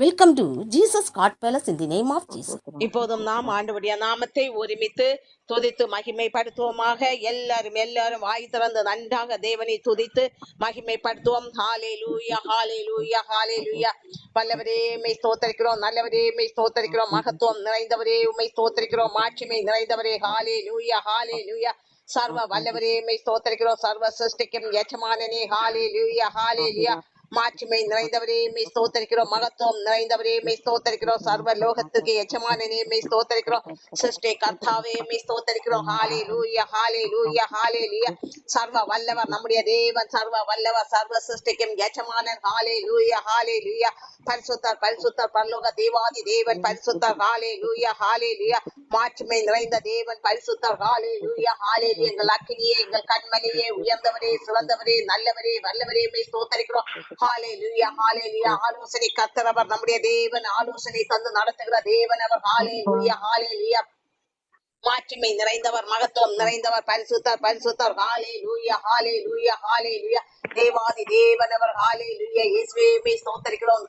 Welcome to Jesus God Palace in the name of Jesus. இப்போதும் நாம் ஆண்டவருடைய நாமத்தை ஒருமித்து துதித்து மகிமைப்படுத்துவோமாக. எல்லாரும் வாய் திறந்து நன்றாக தேவனை துதித்து மகிமைப்படுத்துவோம். ஹalleluya ஹalleluya ஹalleluya. வல்லவரே உம்மை ஸ்தோத்திரிக்கிறோம், நல்லவரே உம்மை ஸ்தோத்திரிக்கிறோம், மகத்துவம் நிறைந்தவரே உம்மை ஸ்தோத்திரிக்கிறோம், மாட்சிமை நிறைந்தவரே ஹalleluya ஹalleluya. சர்வ வல்லவரே உம்மை ஸ்தோத்திரிக்கிறோம், சர்வ சிருஷ்டிக்கும் எஜமானனே ஹalleluya ஹalleluya. மாட்சிமை நிறைந்தவரே மெய் ஸ்தோத்தரிக்கிறோம், மகத்துவம் நிறைந்தவரே மெய் ஸ்தோத்தரிக்கிறோம், சர்வ லோகத்துக்கு எஜமானனே மெய் ஸ்தோத்தரிக்கிறோம், சிருஷ்டி கர்த்தாவே மெய் ஸ்தோத்தரிக்கிறோம். ஹalleluya ஹalleluya ஹalleluya. சர்வ வல்லவர் நம்முடைய தேவன், சர்வ வல்லவர், சர்வ சிருஷ்டிக்கும் எஜமானன். ஹalleluya ஹalleluya. பரிசுத்தர் பரிசுத்தர் பரலோக தேவாதி தேவன் பரிசுத்தர். ஹalleluya ஹalleluya. மாட்சிமை நிறைந்த தேவன் பரிசுத்தர். ஹalleluya ஹalleluya. எங்கள் அக்கினியே, எங்கள் கண்மலையே, உயர்ந்தவரே, சிறந்தவரே, நல்லவரே, வல்லவரே மெய் ஸ்தோத்தரிக்கிறோம். ஹalleluya ஹalleluya. ஆலோசனை கர்த்தர் நம்முடைய தேவன், ஆலோசனை தந்து நடத்துகிற தேவன் அவர். ஹalleluya ஹalleluya. மாட்சிமை நிறைந்தவர், மகத்துவம் நிறைந்தவர், பரிசுத்தர் பரிசுத்தர். ஹalleluya ஹalleluya ஹalleluya. தேவாதி தேவன் அவர். ஹalleluya. இயேசுவே மெய் ஸ்தோத்திரிக்கிறோம்,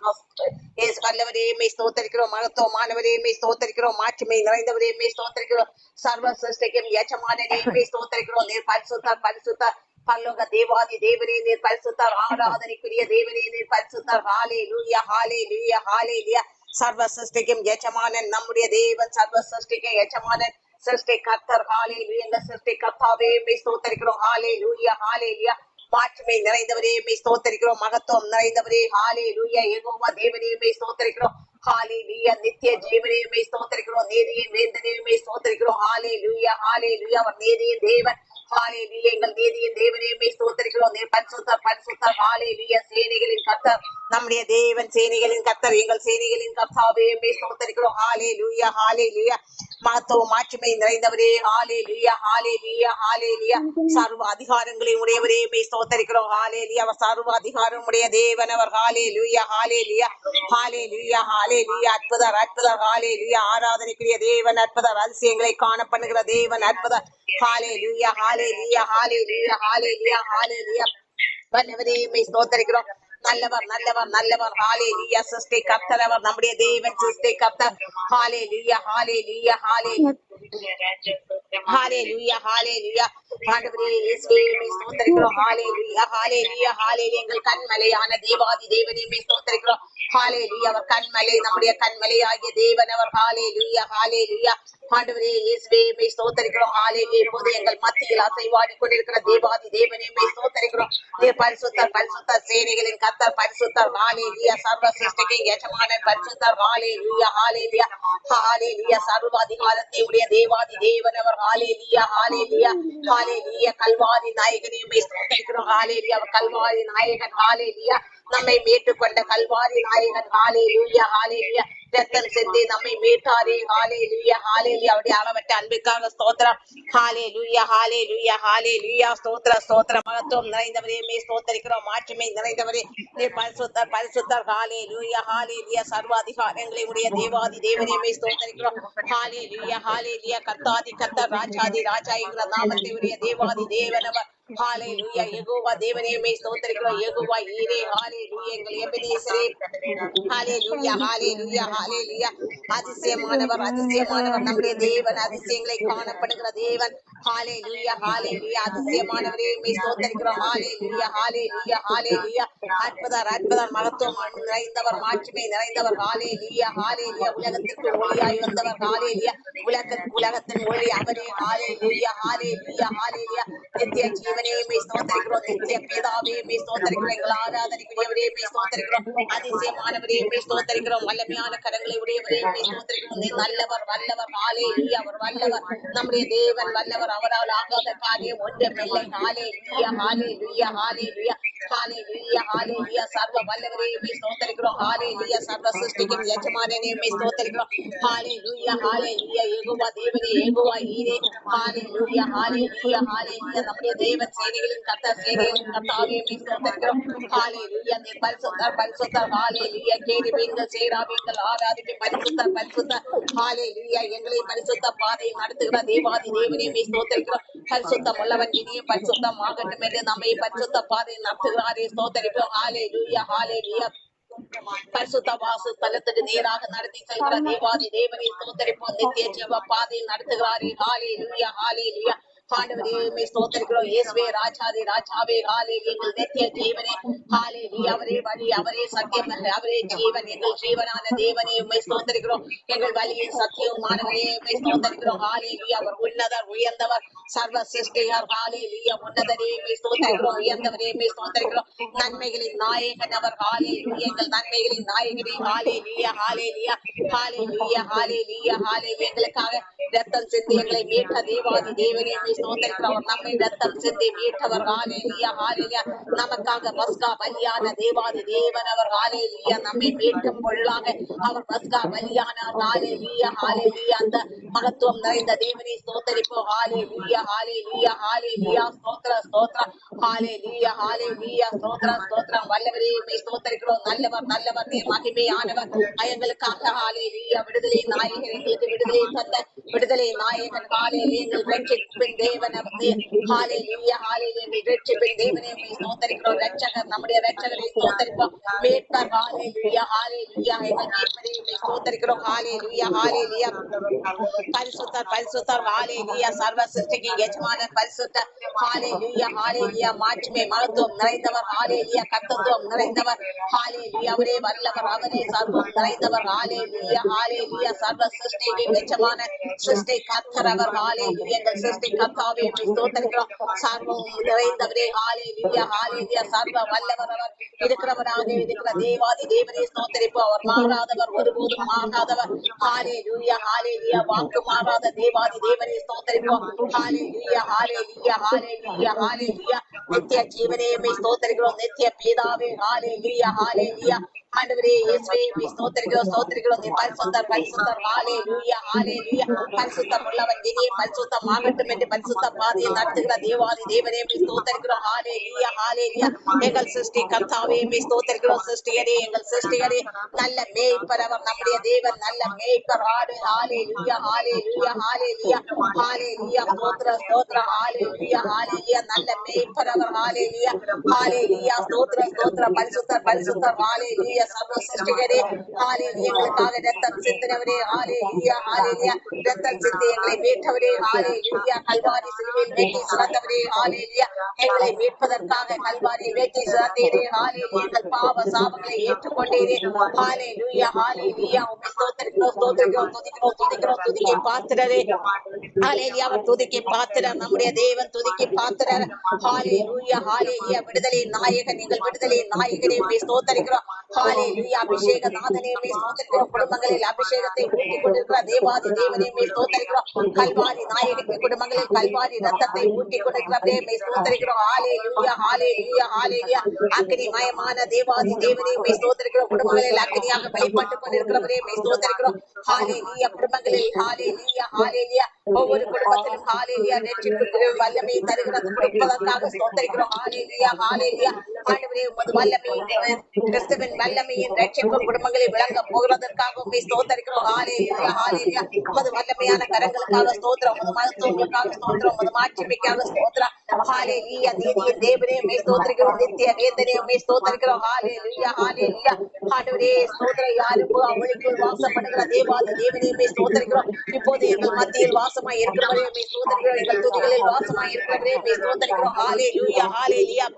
இயேசு வல்லவரே மெய் ஸ்தோத்திரிக்கிறோம், மகத்துவமானவரே மெய் ஸ்தோத்திரிக்கிறோம், மாட்சிமை நிறைந்தவரே மெய் ஸ்தோத்திரிக்கிறோம், சர்வ சிருஷ்டிக்கும் எஜமானனே மெய் ஸ்தோத்திரிக்கிறோம். நீர் பரிசுத்தர் பரிசுத்தர் பரலோக தேவாதி தேவனே, நீர் பரிசுத்தர், ஆராதனைக்குரிய தேவனே நீர் பரிசுத்தர். ஹalleluya ஹalleluya ஹalleluya. சர்வ சிருஷ்டிக்கும் எஜமானன் நம்முடைய தேவன், சர்வ சிருஷ்டிக்கும் எஜமானன், சிருஷ்டி கர்த்தர். ஹalleluya. இந்த சிருஷ்டி கர்த்தாவே மெய் ஸ்தோத்திரிக்கிறோம். ஹalleluya ஹalleluya. மாட்சிமை நிறைந்தவரே மெய் ஸ்தோத்திரிக்கிறோம், மகத்துவம் நிறைந்தவரே. ஹalleluya. யெகோவா தேவனே மெய் ஸ்தோத்திரிக்கிறோம். ஹalleluya. நித்திய ஜீவனே மெய் ஸ்தோத்திரிக்கிறோம், நீதியின் வேந்தனே மெய் ஸ்தோத்திரிக்கிறோம். ஹalleluya ஹalleluya. அவர் நீதியின் தேவன். ஹalleluya. எங்கள் நீதியின் தேவனே மெய் ஸ்தோத்திரிக்கிறோம், நீர் பரிசுத்தர் பரிசுத்தர். ஹalleluya. சேனைகளின் கர்த்தர் நம்முடைய தேவன், சேனைகளின் கர்த்தர், எங்கள் சேனைகளின் கர்த்தாவே மெய் ஸ்தோத்திரிக்கிறோம். ஹalleluya ஹalleluya. மகத்துவம் மாட்சிமை நிறைந்தவரே. ஹalleluya ஹalleluya ஹalleluya. சர்வ அதிகாரங்களை உடையவரே மெய் ஸ்தோத்திரிக்கிறோம். ஹalleluya. அவர் சர்வ அதிகாரம் உடைய தேவன் அவர். ஹalleluya ஹalleluya ஹalleluya ஹalleluya. அற்புதர் அற்புதர். ஹalleluya. ஆராதனைக்குரிய தேவன் அற்புதர், அதிசயங்களை காண பண்ணுகிற தேவன் அற்புதர். ஹalleluya ஹalleluya ஹalleluya ஹalleluya ஹalleluya. வல்லவரே மெய் ஸ்தோத்திரிக்கிறோம், நல்லவர் நல்லவர் நல்லவர். ஹalleluya. சிருஷ்டி கர்த்தர் அவர் நம்முடைய தேவன், சிருஷ்டி கர்த்தர். ஹalleluya ஹalleluya ஹalleluya ஹalleluya ஹalleluya. ஆண்டவரே இயேசுவே மெய் ஸ்தோத்திரிக்கிறோம். ஹalleluya ஹalleluya ஹalleluya. எங்கள் கண்மலையான தேவாதி தேவனே மெய் ஸ்தோத்திரிக்கிறோம். ஹalleluya. அவர் கண்மலை, நம்முடைய கண்மலை ஆகிய தேவன் அவர். ஹalleluya ஹalleluya. ஆண்டவரே இயேசுவே மெய் ஸ்தோத்திரிக்கிறோம். ஹalleluya. இப்போது எங்கள் மத்தியில் அசைவாடி கொண்டிருக்கிற தேவாதி தேவனே மெய் ஸ்தோத்திரிக்கிறோம். நீர் பரிசுத்தர் பரிசுத்தர், சேனைகளின் கர்த்தர் பரிசுத்தர். ஹalleluya. சர்வ சிருஷ்டிக்கும் எஜமானன் பரிசுத்தர். ஹalleluya ஹalleluya ஹalleluya. சர்வ அதிகாரத்தை உடைய தேவாதி தேவன் அவர். ஹalleluya ஹalleluya ஹalleluya. கல்வாரி நாயகனே மெய் ஸ்தோத்திரிக்கிறோம். ஹalleluya. அவர் கல்வாரி நாயகன். ஹalleluya. நம்மை மீட்டுக் கொண்ட கல்வாரி நாயகன். ஹalleluya ஹalleluya. ரத்தம் சிந்தி நம்மை மீட்டாரே. ஹalleluya ஹalleluya. அவருடைய அளவற்ற அன்பிற்காக ஸ்தோத்திரம். ஹalleluya ஹalleluya ஹalleluya. ஸ்தோத்திர ஸ்தோத்திர. மகத்துவம் நிறைந்தவரே மெய் ஸ்தோத்திரிக்கிறோம், மாட்சிமை நிறைந்தவரே நீர் பரிசுத்தர் பரிசுத்தர். ஹalleluya ஹalleluya. சர்வ அதிகாரங்களை உடைய தேவாதி தேவனே மெய் ஸ்தோத்திரிக்கிறோம். ஹalleluya ஹalleluya. கர்த்தாதி கர்த்தர், ராஜாதி ராஜா என்கிற நாமத்தை உடைய தேவாதி தேவனவர். ஹalleluya. யெகோவா தேவனே மெய் ஸ்தோத்திரிக்கிறோம், யெகோவா ஈரே. ஹalleluya. எங்கள் எபெனேசரே. ஹalleluya ஹalleluya ஹalleluya. அதிசயமானவர் அதிசயமானவர் நம்முடைய தேவன், அதிசயங்களை காணப்படுகிற தேவன். ஹalleluya ஹalleluya. அதிசயமானவரே மெய் ஸ்தோத்திரிக்கிறோம். ஹalleluya ஹalleluya ஹalleluya. அற்புதர் அற்புதர், மகத்துவம் நிறைந்தவர், மாட்சிமை நிறைந்தவர். ஹalleluya ஹalleluya. உலகத்திற்கு ஒளியாய் வந்தவர். ஹalleluya. உலகத்தின் ஒளி அவரே. ஹalleluya ஹalleluya ஹalleluya. நித்திய ஜீவனே மெய் ஸ்தோத்திரிக்கிறோம், நித்திய பிதாவே மெய் ஸ்தோத்திரிக்கிறோம், எங்கள் ஆராதனைக்குரியவரே மெய் ஸ்தோத்திரிக்கிறோம், அதிசயமானவரே மெய் ஸ்தோத்திரிக்கிறோம், வல்லமையான கரங்களை உடையவரே மெய் ஸ்தோத்திரிக்கிறோம். நீ நல்லவர் வல்லவர். ஹalleluya. அவர் வல்லவர், நம்முடைய தேவன் வல்லவர், அவரால் ஆகாத காரியம் ஒன்றுமில்லை. ஹalleluya ஹalleluya ஹalleluya ஹalleluya ஹalleluya. சர்வ வல்லவரே மெய் ஸ்தோத்திரிக்கிறோம். ஹalleluya. சர்வ சிருஷ்டிக்கும் எஜமானனே மெய் ஸ்தோத்திரிக்கிறோம். ஹalleluya ஹalleluya. யெகோவா தேவனே, யெகோவா ஈரே. ஹalleluya ஹalleluya ஹalleluya. நம்முடைய தேவன், சேனைகளின் கர்த்தர், சேனைகளின் கர்த்தாவே மெய் ஸ்தோத்திரிக்கிறோம். ஹalleluya. நீர் பரிசுத்தர் பரிசுத்தர். ஹalleluya. கேருபீன்கள் சேராபீன்கள் ஆராதிக்கும் பரிசுத்தர் பரிசுத்தர். ஹalleluya. எங்களை பரிசுத்த பாதையை நடத்துகிற தேவாதி தேவனே மெய் ஸ்தோத்திரிக்கிறோம். பரிசுத்தம் உள்ளவன் இனியும் பரிசுத்தம் ஆகட்டும் என்று நம்மை பரிசுத்த பாதையை நடத்துகிறாரே ஸ்தோத்திரிக்கிறோம். ஹalleluya ஹalleluya பரிசுத்த வாசு தலத்துக்கு நேராக நடத்தி செல்கிற தேவாதி தேவனை ஸ்தோத்தரிப்போம். நித்திய ஜீவ பாதையில் நடத்துகிறாரே. ஹalleluya ஹalleluya. ஆண்டவரே உம்மை ஸ்தோத்தரிக்கிறோம். இயேசுவே ராஜாதி ராஜாவே ஹalleluya. எங்கள் நித்திய ஜீவனே ஹalleluya. அவரே வழி, அவரே சத்தியம், அவரே ஜீவன். எங்கள் ஜீவனான தேவனே உம்மை ஸ்தோத்தரிக்கிறோம். எங்கள் வழியின் சத்தியமானவரே உம்மை ஸ்தோத்தரிக்கிறோம். ஹalleluya. அவர் உன்னதர், உயர்ந்தவர், சர்வ சிருஷ்டிகர். ஹalleluya. உன்னதரே உம்மை ஸ்தோத்தரிக்கிறோம். உயர்ந்தவரே உம்மை ஸ்தோத்தரிக்கிறோம். நன்மைகளின் நாயகன் அவர். ஹalleluya. எங்கள் நன்மைகளின் நாயகனே. ஹalleluya ஹalleluya ஹalleluya ஹalleluya ஹalleluya. எங்களுக்காக ரத்தம் சிந்தி எங்களை மீட்ட தேவாதி தேவனே உம்மை ஸ்தோத்தரிக்கிறோம். அவர் நம்மை ரத்தம் சிந்தி மீட்டவர். ஹalleluya ஹalleluya. நமக்காக பஸ்கா பலியான தேவாதி தேவன் அவர். ஹalleluya. நம்மை மீட்கும் பொருளாக அவர் பஸ்கா பலியானார். ஹalleluya ஹalleluya. அந்த மகத்துவம் நிறைந்த தேவனை ஸ்தோத்தரிப்போம். ஹalleluya ஹalleluya ஹalleluya. ஸ்தோத்திர ஸ்தோத்திர ஹalleluya ஹalleluya. ஸ்தோத்திர ஸ்தோத்திரம். வல்லவரே உம்மை ஸ்தோத்தரிக்கிறோம். நல்லவர் நல்லவர், நீர் மகிமையானவர். எங்களுக்காக ஹalleluya. விடுதலை நாயகன், எங்களுக்கு விடுதலை தந்த விடுதலை நாயகன். ஹalleluya. எங்கள் ரட்சிப்பின் தேவன் அவர். ஹalleluya ஹalleluya. எங்கள் ரட்சிப்பின் தேவனே உம்மை ஸ்தோத்தரிக்கிறோம். ரட்சகர், நம்முடைய ரட்சகரை ஸ்தோத்தரிப்போம். மீட்பர். ஹalleluya ஹalleluya. எங்கள் மீட்பரை உம்மை ஸ்தோத்தரிக்கிறோம். ஹalleluya ஹalleluya. பரிசுத்தர் பரிசுத்தர். ஹalleluya. சர்வ சிருஷ்டிக்கு எஜமானர் பரிசுத்தர். ஹalleluya ஹalleluya. மாட்சிமை மகத்துவம் நிறைந்தவர். ஹalleluya. கர்த்தத்துவம் நிறைந்தவர். ஹalleluya. அவரே வல்லவர், அவரே சர்வம் நிறைந்தவர். ஹalleluya ஹalleluya. சர்வ சிருஷ்டிக்கு எஜமானர் சிருஷ்டி கர்த்தர் அவர். ஹalleluya. எங்கள் சிருஷ்டி கர்த்தாவே உம்மை ஸ்தோத்தரிக்கிறோம். சர்வம் நிறைந்தவரே. ஹalleluya ஹalleluya. சர்வ வல்லவர் அவர். இருக்கிறவராக இருக்கிற தேவாதி தேவனை ஸ்தோத்தரிப்போம். அவர் மாறாதவர், ஒருபோதும் மாறாதவர். ஹalleluya ஹalleluya. வாக்கு மாறாத தேவாதி தேவனை ஸ்தோத்தரிப்போம். ஹalleluya ஹalleluya ஹalleluya ஹalleluya. நித்திய ஜீவனே உம்மை ஸ்தோத்தரிக்கிறோம். நித்திய பிதாவே ஹalleluya ஹalleluya. ஆண்டவரே இயேசுவே உம்மை ஸ்தோத்தரிக்கிறோம் ஸ்தோத்தரிக்கிறோம். நீ பரிசுத்தர் பரிசுத்தர். ஹalleluya ஹalleluya. பரிசுத்தம் உள்ளவன் நீரே, பரிசுத்தம் ஆகட்டும் என்று பரிசுத்த பாதையில் நடத்துகிற தேவாதி தேவனே உம்மை ஸ்தோத்தரிக்கிறோம். ஹalleluya ஹalleluya. எங்கள் சிருஷ்டி கர்த்தாவே உம்மை ஸ்தோத்தரிக்கிறோம். சிருஷ்டிகரே, எங்கள் சிருஷ்டிகரே, நல்ல மேய்ப்பர் அவர். நம்முடைய தேவன் நல்ல மேய்ப்பர். ஹalleluya ஹalleluya ஹalleluya ஹalleluya. ஸ்தோத்திர ஸ்தோத்திர. ஹalleluya ஹalleluya. நல்ல மேய்ப்பர் அவர். ஹalleluya ஹalleluya. ஸ்தோத்திர ஸ்தோத்திர. பரிசுத்தர் பரிசுத்தர். ஹalleluya. சர்வ சிருஷ்டிகரே ஹalleluya. எங்களுக்காக ரத்தம் சிந்தினவரே. ஹalleluya ஹalleluya. ரத்தம் சிந்தி எங்களை மீட்டவரே. ஹalleluya. கல்வாரி சிலுவையில் வெட்டி சிறந்தவரே. ஹalleluya. எங்களை மீட்பதற்காக கல்வாரியில் வெட்டி சிறந்தீரே. ஹalleluya. எங்கள் பாவ சாபங்களை ஏற்றுக்கொண்டீரே. ஹalleluya ஹalleluya. உம்மை ஸ்தோத்திரிக்கிறோம் ஸ்தோத்திரிக்கிறோம். துதிக்கிறோம் துதிக்கிறோம். துதிக்கை பாத்திரரே. ஹalleluya. அவர் துதிக்கை பாத்திரர். நம்முடைய தேவன் துதிக்கை பாத்திரர். ஹalleluya ஹalleluya. விடுதலை நாயகன், எங்கள் விடுதலை நாயகனே உம்மை ஸ்தோத்திரிக்கிறோம். ஹalleluya. அபிஷேக நாதனே உம்மை ஸ்தோத்திரிக்கிறோம். குடும்பங்களில் அபிஷேகத்தை ஊற்றிக் கொண்டிருக்கிற தேவாதி தேவனே உம்மை ஸ்தோத்திரிக்கிறோம். கல்வாரி நாயகன் குடும்பங்களில் கல்வாரி ரத்தத்தை ஊற்றிக் கொண்டிருக்கிறவரே உம்மை ஸ்தோத்திரிக்கிறோம். ஹalleluya ஹalleluya ஹalleluya. அக்னிமயமான தேவாதி தேவனே உம்மை ஸ்தோத்திரிக்கிறோம். குடும்பங்களில் அக்னியாக வெளிப்பட்டுக் கொண்டிருக்கிறவரே உம்மை ஸ்தோத்திரிக்கிறோம். ஹalleluya. குடும்பங்களில் ஹalleluya ஹalleluya. ஒவ்வொரு குடும்பத்திலும் ஹalleluya ரட்சிப்புக்கு வல்லமை தருகிறது கொடுப்பதற்காக ஸ்தோத்திரிக்கிறோம். ஹalleluya ஹalleluya. ஆண்டவரே உமது வல்லமையின் கிறிஸ்துவின் வல்லமையின் ரட்சிப்பு குடும்பங்களில் விளங்க போகிறதற்காக உம்மை ஸ்தோத்திரிக்கிறோம். ஹalleluya ஹalleluya. உமது வல்லமையான கரங்களுக்காக ஸ்தோத்திரம். உமது மகத்துவங்களுக்காக ஸ்தோத்திரம். உமது மாட்சிமைக்காக ஸ்தோத்திரம். ஹalleluya. நீதியின் தேவனே உம்மை ஸ்தோத்திரிக்கிறோம். நித்திய வேதனே உம்மை ஸ்தோத்திரிக்கிறோம். ஹalleluya ஹalleluya. ஆண்டவரே ஸ்தோத்திரம். யாருக்கு அவளுக்குள் வாசப்படுகிற தேவாதி தேவனே உம்மை ஸ்தோத்திரிக்கிறோம். இப்போது எங்கள் மத்தியில் வாசமாய் இருக்கிறவரே உம்மை ஸ்தோத்திரிக்கிறோம். எங்கள் துதிகளில் வாசமாய் இருக்கிறவரே உம்மை ஸ்தோத்திரிக்கிறோம். ஹalleluya ஹalleluya.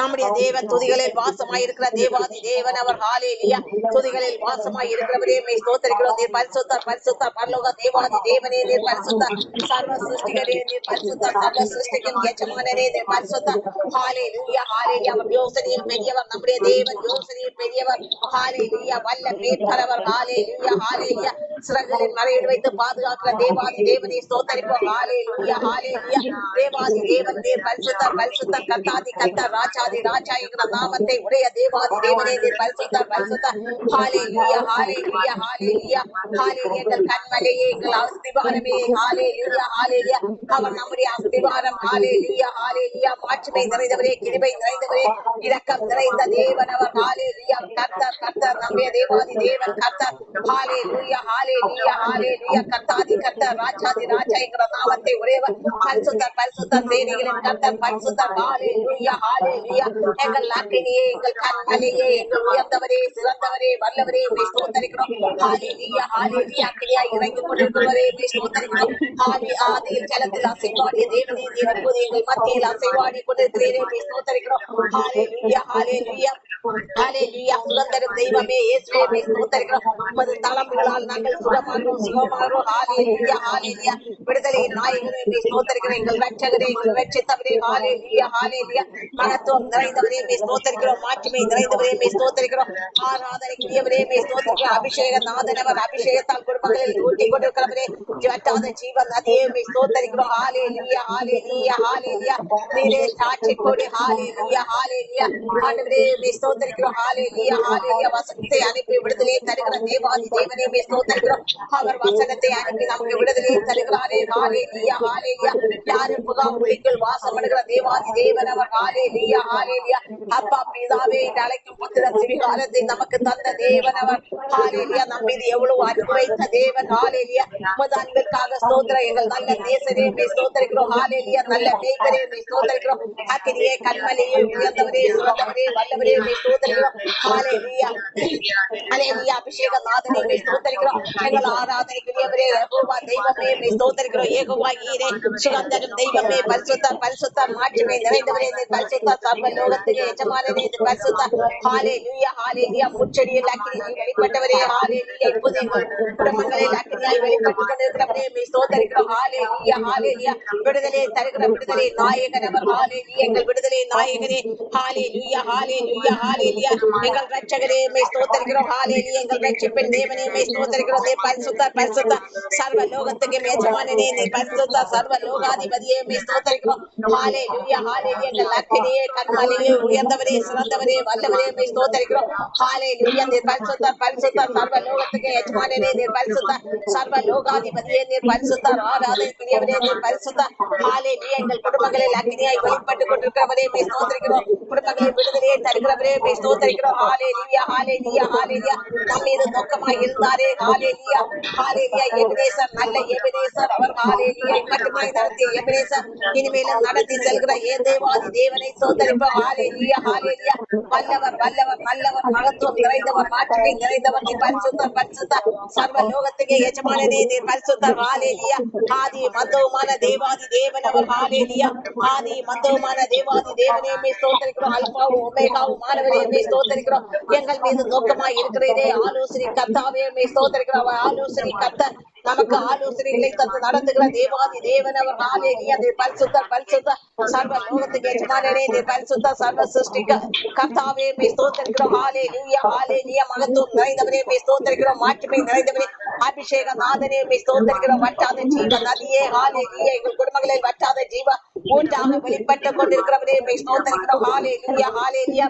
நம்முடைய தேவன் துதிகளில் வாசமாய் இருக்கிற தேவாதி தேவன் அவர். ஹalleluya. துதிகளில் வாசமாய் இருக்கிறவரே உம்மை ஸ்தோத்திரிக்கிறோம். நீர் பரிசுத்தர் பரிசுத்தர். பரலோக தேவாதி தேவனே நீர் பரிசுத்தர். சர்வ சிருஷ்டிகரே நீர் பரிசுத்தர். சர்வ சிருஷ்டிக்கும் எஜமானரே நீர் பரிசுத்தர். ஹalleluya ஹalleluya. அவர் யோசனையில் பெரியவர். நம்முடைய தேவன் யோசனையில் பெரியவர். ஹalleluya. வல்ல மேற்பரவர். ஹalleluya ஹalleluya. சிறகுகளின் மறையில் வைத்து பாதுகாக்கிற தேவாதி தேவனை ஸ்தோத்திரிப்போம். ஹalleluya ஹalleluya. தேவாதி தேவன் நீர் பரிசுத்தர் பரிசுத்தர். கர்த்தாதி கர்த்தர் ராஜாதி ராஜா என்கிற நாமத்தை உடைய தேவாதி தேவனே நீர் பரிசுத்தர் பரிசுத்தர். ஹalleluya ஹalleluya ஹalleluya ஹalleluya. எங்கள் கண்மலையே, எங்கள் அஸ்திபாரமே. ஹalleluya ஹalleluya. அவர் நம்முடைய அஸ்திபாரம். ஹalleluya ஹalleluya. மாட்சிமை நிறைந்தவரே, கிருபை நிறைந்தவரே, இரக்கம் நிறைந்த தேவன் அவர். ஹalleluya. கர்த்தர் கர்த்தர். நம்முடைய தேவாதி தேவன் கர்த்தர். ஹalleluya ஹalleluya ஹalleluya. கர்த்தாதி கர்த்தர் ராஜாதி ராஜா என்கிற நாமத்தை உடையவர். பரிசுத்தர் பரிசுத்தர். சேனைகளின் கர்த்தர் பரிசுத்தர். ஹalleluya ஹalleluya ஹalleluya. எங்கள் அக்கினியே, எங்கள் கண்மலையே, எங்கள் உயர்ந்தவரே, சிறந்தவரே, வல்லவரே, உம்மை ஸ்தோத்தரிக்கிறோம். ஹalleluya, ஹalleluya. அக்கினியாய் இறங்கிக் கொண்டிருக்கிறவரே, உம்மை ஸ்தோத்தரிக்கிறோம். ஆதியில் ஜலத்தில் அசைவாடிய தேவனே, நீர் இப்போது எங்கள் மத்தியில் அசைவாடி கொண்டிருக்கிறீரே, உம்மை ஸ்தோத்தரிக்கிறோம். ஹalleluya, ஹalleluya. ஹalleluya. சுதந்திரம் தெய்வமே, இயேசுவே, உம்மை ஸ்தோத்தரிக்கிறோம். உமது தளம்புகளால் நாங்கள் சுகமாகிறோம், சுகமாகிறோம். ஹalleluya, ஹalleluya. விடுதலையின் நாயகனே, உம்மை ஸ்தோத்தரிக்கிறோம். எங்கள் ரட்சகரே, எங்கள் ரட்சித்தவரே, ஹalleluya, ஹalleluya. மகத்துவம் நிறைந்தவரே, உம்மை ஸ்தோத்தரிக்கிறோம். மாட்சிமை நிறைந்தவரே, உம்மை ஸ்தோத்தரிக்கிறோம். ஆராதனைக்குரியவரே, உம்மை ஸ்தோத்தரிக்கிறோம். அபிஷேக நாதனவர், அபிஷேகத்தால் குடும்பங்களில் ஊட்டிக் கொண்டிருக்கிறவரே, வற்றாத ஜீவன் நதியே, உம்மை ஸ்தோத்தரிக்கிறோம். ஹalleluya, ஹalleluya, ஹalleluya. நீரே சாட்சி கொடி. ஹalleluya, ஹalleluya. ஆண்டவரே, உம்மை ஸ்தோத்தரிக்கிறோம். ஹalleluya, ஹalleluya. வசனத்தை அனுப்பி விடுதலையை தருகிற தேவாதி தேவனே, உம்மை ஸ்தோத்தரிக்கிறோம். அவர் வசனத்தை அனுப்பி நமக்கு விடுதலையை தருகிறாரே. ஹalleluya, ஹalleluya. யாரும் புகாமுடிக்குள் வாசம் பண்ணுகிற தேவாதி தேவன் அவர். ஹalleluya, ஹalleluya. அப்பா பிதாவே என்று அழைக்கும் புத்திர சிவிகாலத்தை நமக்கு தந்த தேவன் அவர். ஹalleluya. நம் மீது எவ்வளவு அன்பு வைத்த தேவன். ஹalleluya. உமது அன்பிற்காக ஸ்தோத்திரம். எங்கள் நல்ல நேசரே, உம்மை ஸ்தோத்தரிக்கிறோம். ஹalleluya. நல்ல மேய்ப்பரே, உம்மை ஸ்தோத்தரிக்கிறோம். அக்கினியே, கண்மலையே, உயர்ந்தவரே, சிறந்தவரே, வல்லவரே, உம்மை ஸ்தோத்தரிக்கிறோம். ஹalleluya, ஹalleluya. அபிஷேக நாதனே, உம்மை ஸ்தோத்தரிக்கிறோம். எங்கள் ஆராதனைக்குரியவரே, யெகோவா தெய்வமே, உம்மை ஸ்தோத்தரிக்கிறோம். யெகோவா ஈரே, சுகந்தரும் தெய்வமே, பரிசுத்தர், பரிசுத்தர், மாட்சிமை நிறைந்தவரே, நீர் பரிசுத்தர், சர்வ லோகத்துக்கு எஜமானனே, நீர் பரிசுத்தர். ஹalleluya, ஹalleluya. முச்செடியில் அக்கினியாய் வெளிப்பட்டவரே, ஹalleluya. இப்போது எங்கள் குடும்பங்களில் அக்கினியாய் வெளிப்பட்டுக் கொண்டிருக்கிறவரே, உம்மை ஸ்தோத்தரிக்கிறோம். ஹalleluya, ஹalleluya. விடுதலை தருகிற விடுதலை நாயகன் அவர். ஹalleluya. எங்கள் விடுதலை நாயகனே, ஹalleluya, ஹalleluya, ஹalleluya. எங்கள் ரட்சகரே, உம்மை ஸ்தோத்தரிக்கிறோம். ஹalleluya. எங்கள் ரட்சிப்பின் தேவனே, உம்மை ஸ்தோத்தரிக்கிறோம். நீர் பரிசுத்தர், பரிசுத்தர், சர்வ லோகத்துக்கு எஜமானனே, நீர் பரிசுத்தர், சர்வ லோகாதிபதியே, உம்மை ஸ்தோத்தரிக்கிறோம். ஹalleluya, ஹalleluya. எங்கள் அக்கினியே, கண்மலையே, உயர்ந்தவரே, சிறந்தவரே, வல்லவரே, உம்மை ஸ்தோத்தரிக்கிறோம். ஹalleluya. நீர் பரிசுத்தர், பரிசுத்தர், சர்வ லோகத்துக்கு எஜமானனே, நீர் பரிசுத்தர், சர்வ லோகாதிபதியே, நீர் பரிசுத்தர், ஆராதனைக்குரியவரே, நீர் பரிசுத்தர். ஹalleluya. எங்கள் குடும்பங்களில் அக்கினியாய் வெளிப்பட்டுக் கொண்டிருக்கிறவரே, உம்மை ஸ்தோத்தரிக்கிறோம். குடும்பங்களின் விடுதலையை தருகிறவரே, உம்மை ஸ்தோத்தரிக்கிறோம். ஹalleluya, ஹalleluya, ஹalleluya. நம் மீது நோக்கமாய் இருந்தாரே. ஹalleluya, ஹalleluya. எபினேசர், நல்ல எபினேசர் அவர். ஹalleluya. மட்டுமாய் நடத்திய எபினேசர் இனிமேலும் நடத்தி செல்கிற ஏன் தேவாதி தேவனை ஸ்தோத்தரிப்போம். ஹalleluya, ஹalleluya. வல்லவர், வல்லவர், நல்லவர், மகத்துவம் நிறைந்தவர், மாட்சிமை நிறைந்தவர், நீர் பரிசுத்தர், பரிசுத்தர், சர்வ லோகத்துக்கு எஜமானனே, நீர் பரிசுத்தர். ஹalleluya. ஆதி மந்தவுமான தேவாதி தேவன் அவர். ஹalleluya. ஆதி மந்தவுமான தேவாதி தேவனே, உம்மை ஸ்தோத்தரிக்கிறோம். அல்பாவும் ஒமேகாவும் மாணவரே, உம்மை ஸ்தோத்தரிக்கிறோம். எங்கள் மீது நோக்கமாய் இருக்கிறதே, ஆலோசனை கர்த்தாவே, உம்மை ஸ்தோத்தரிக்கிறோம். அவர் ஆலோசனை கர்த்தர், நமக்கு ஆலோசனைகளை தந்து நடத்துகிற தேவாதி தேவன் அவர். ஹalleluya. நீர் பரிசுத்தர், பரிசுத்தர், சர்வ லோகத்துக்கு எஜமானனே, நீர் பரிசுத்தர், சர்வ சிருஷ்டிக்க கர்த்தாவே, உம்மை ஸ்தோத்தரிக்கிறோம். ஹalleluya, ஹalleluya. மகத்துவம் நிறைந்தவரே, உம்மை ஸ்தோத்தரிக்கிறோம். மாட்சிமை நிறைந்தவரே, அபிஷேக நாதனே, உம்மை ஸ்தோத்தரிக்கிறோம். வற்றாத ஜீவ நதியே, ஹalleluya. எங்கள் குடும்பங்களில் வற்றாத ஜீவ ஊற்றாக வெளிப்பட்டுக் கொண்டிருக்கிறவரே, உம்மை ஸ்தோத்தரிக்கிறோம். ஹalleluya, ஹalleluya.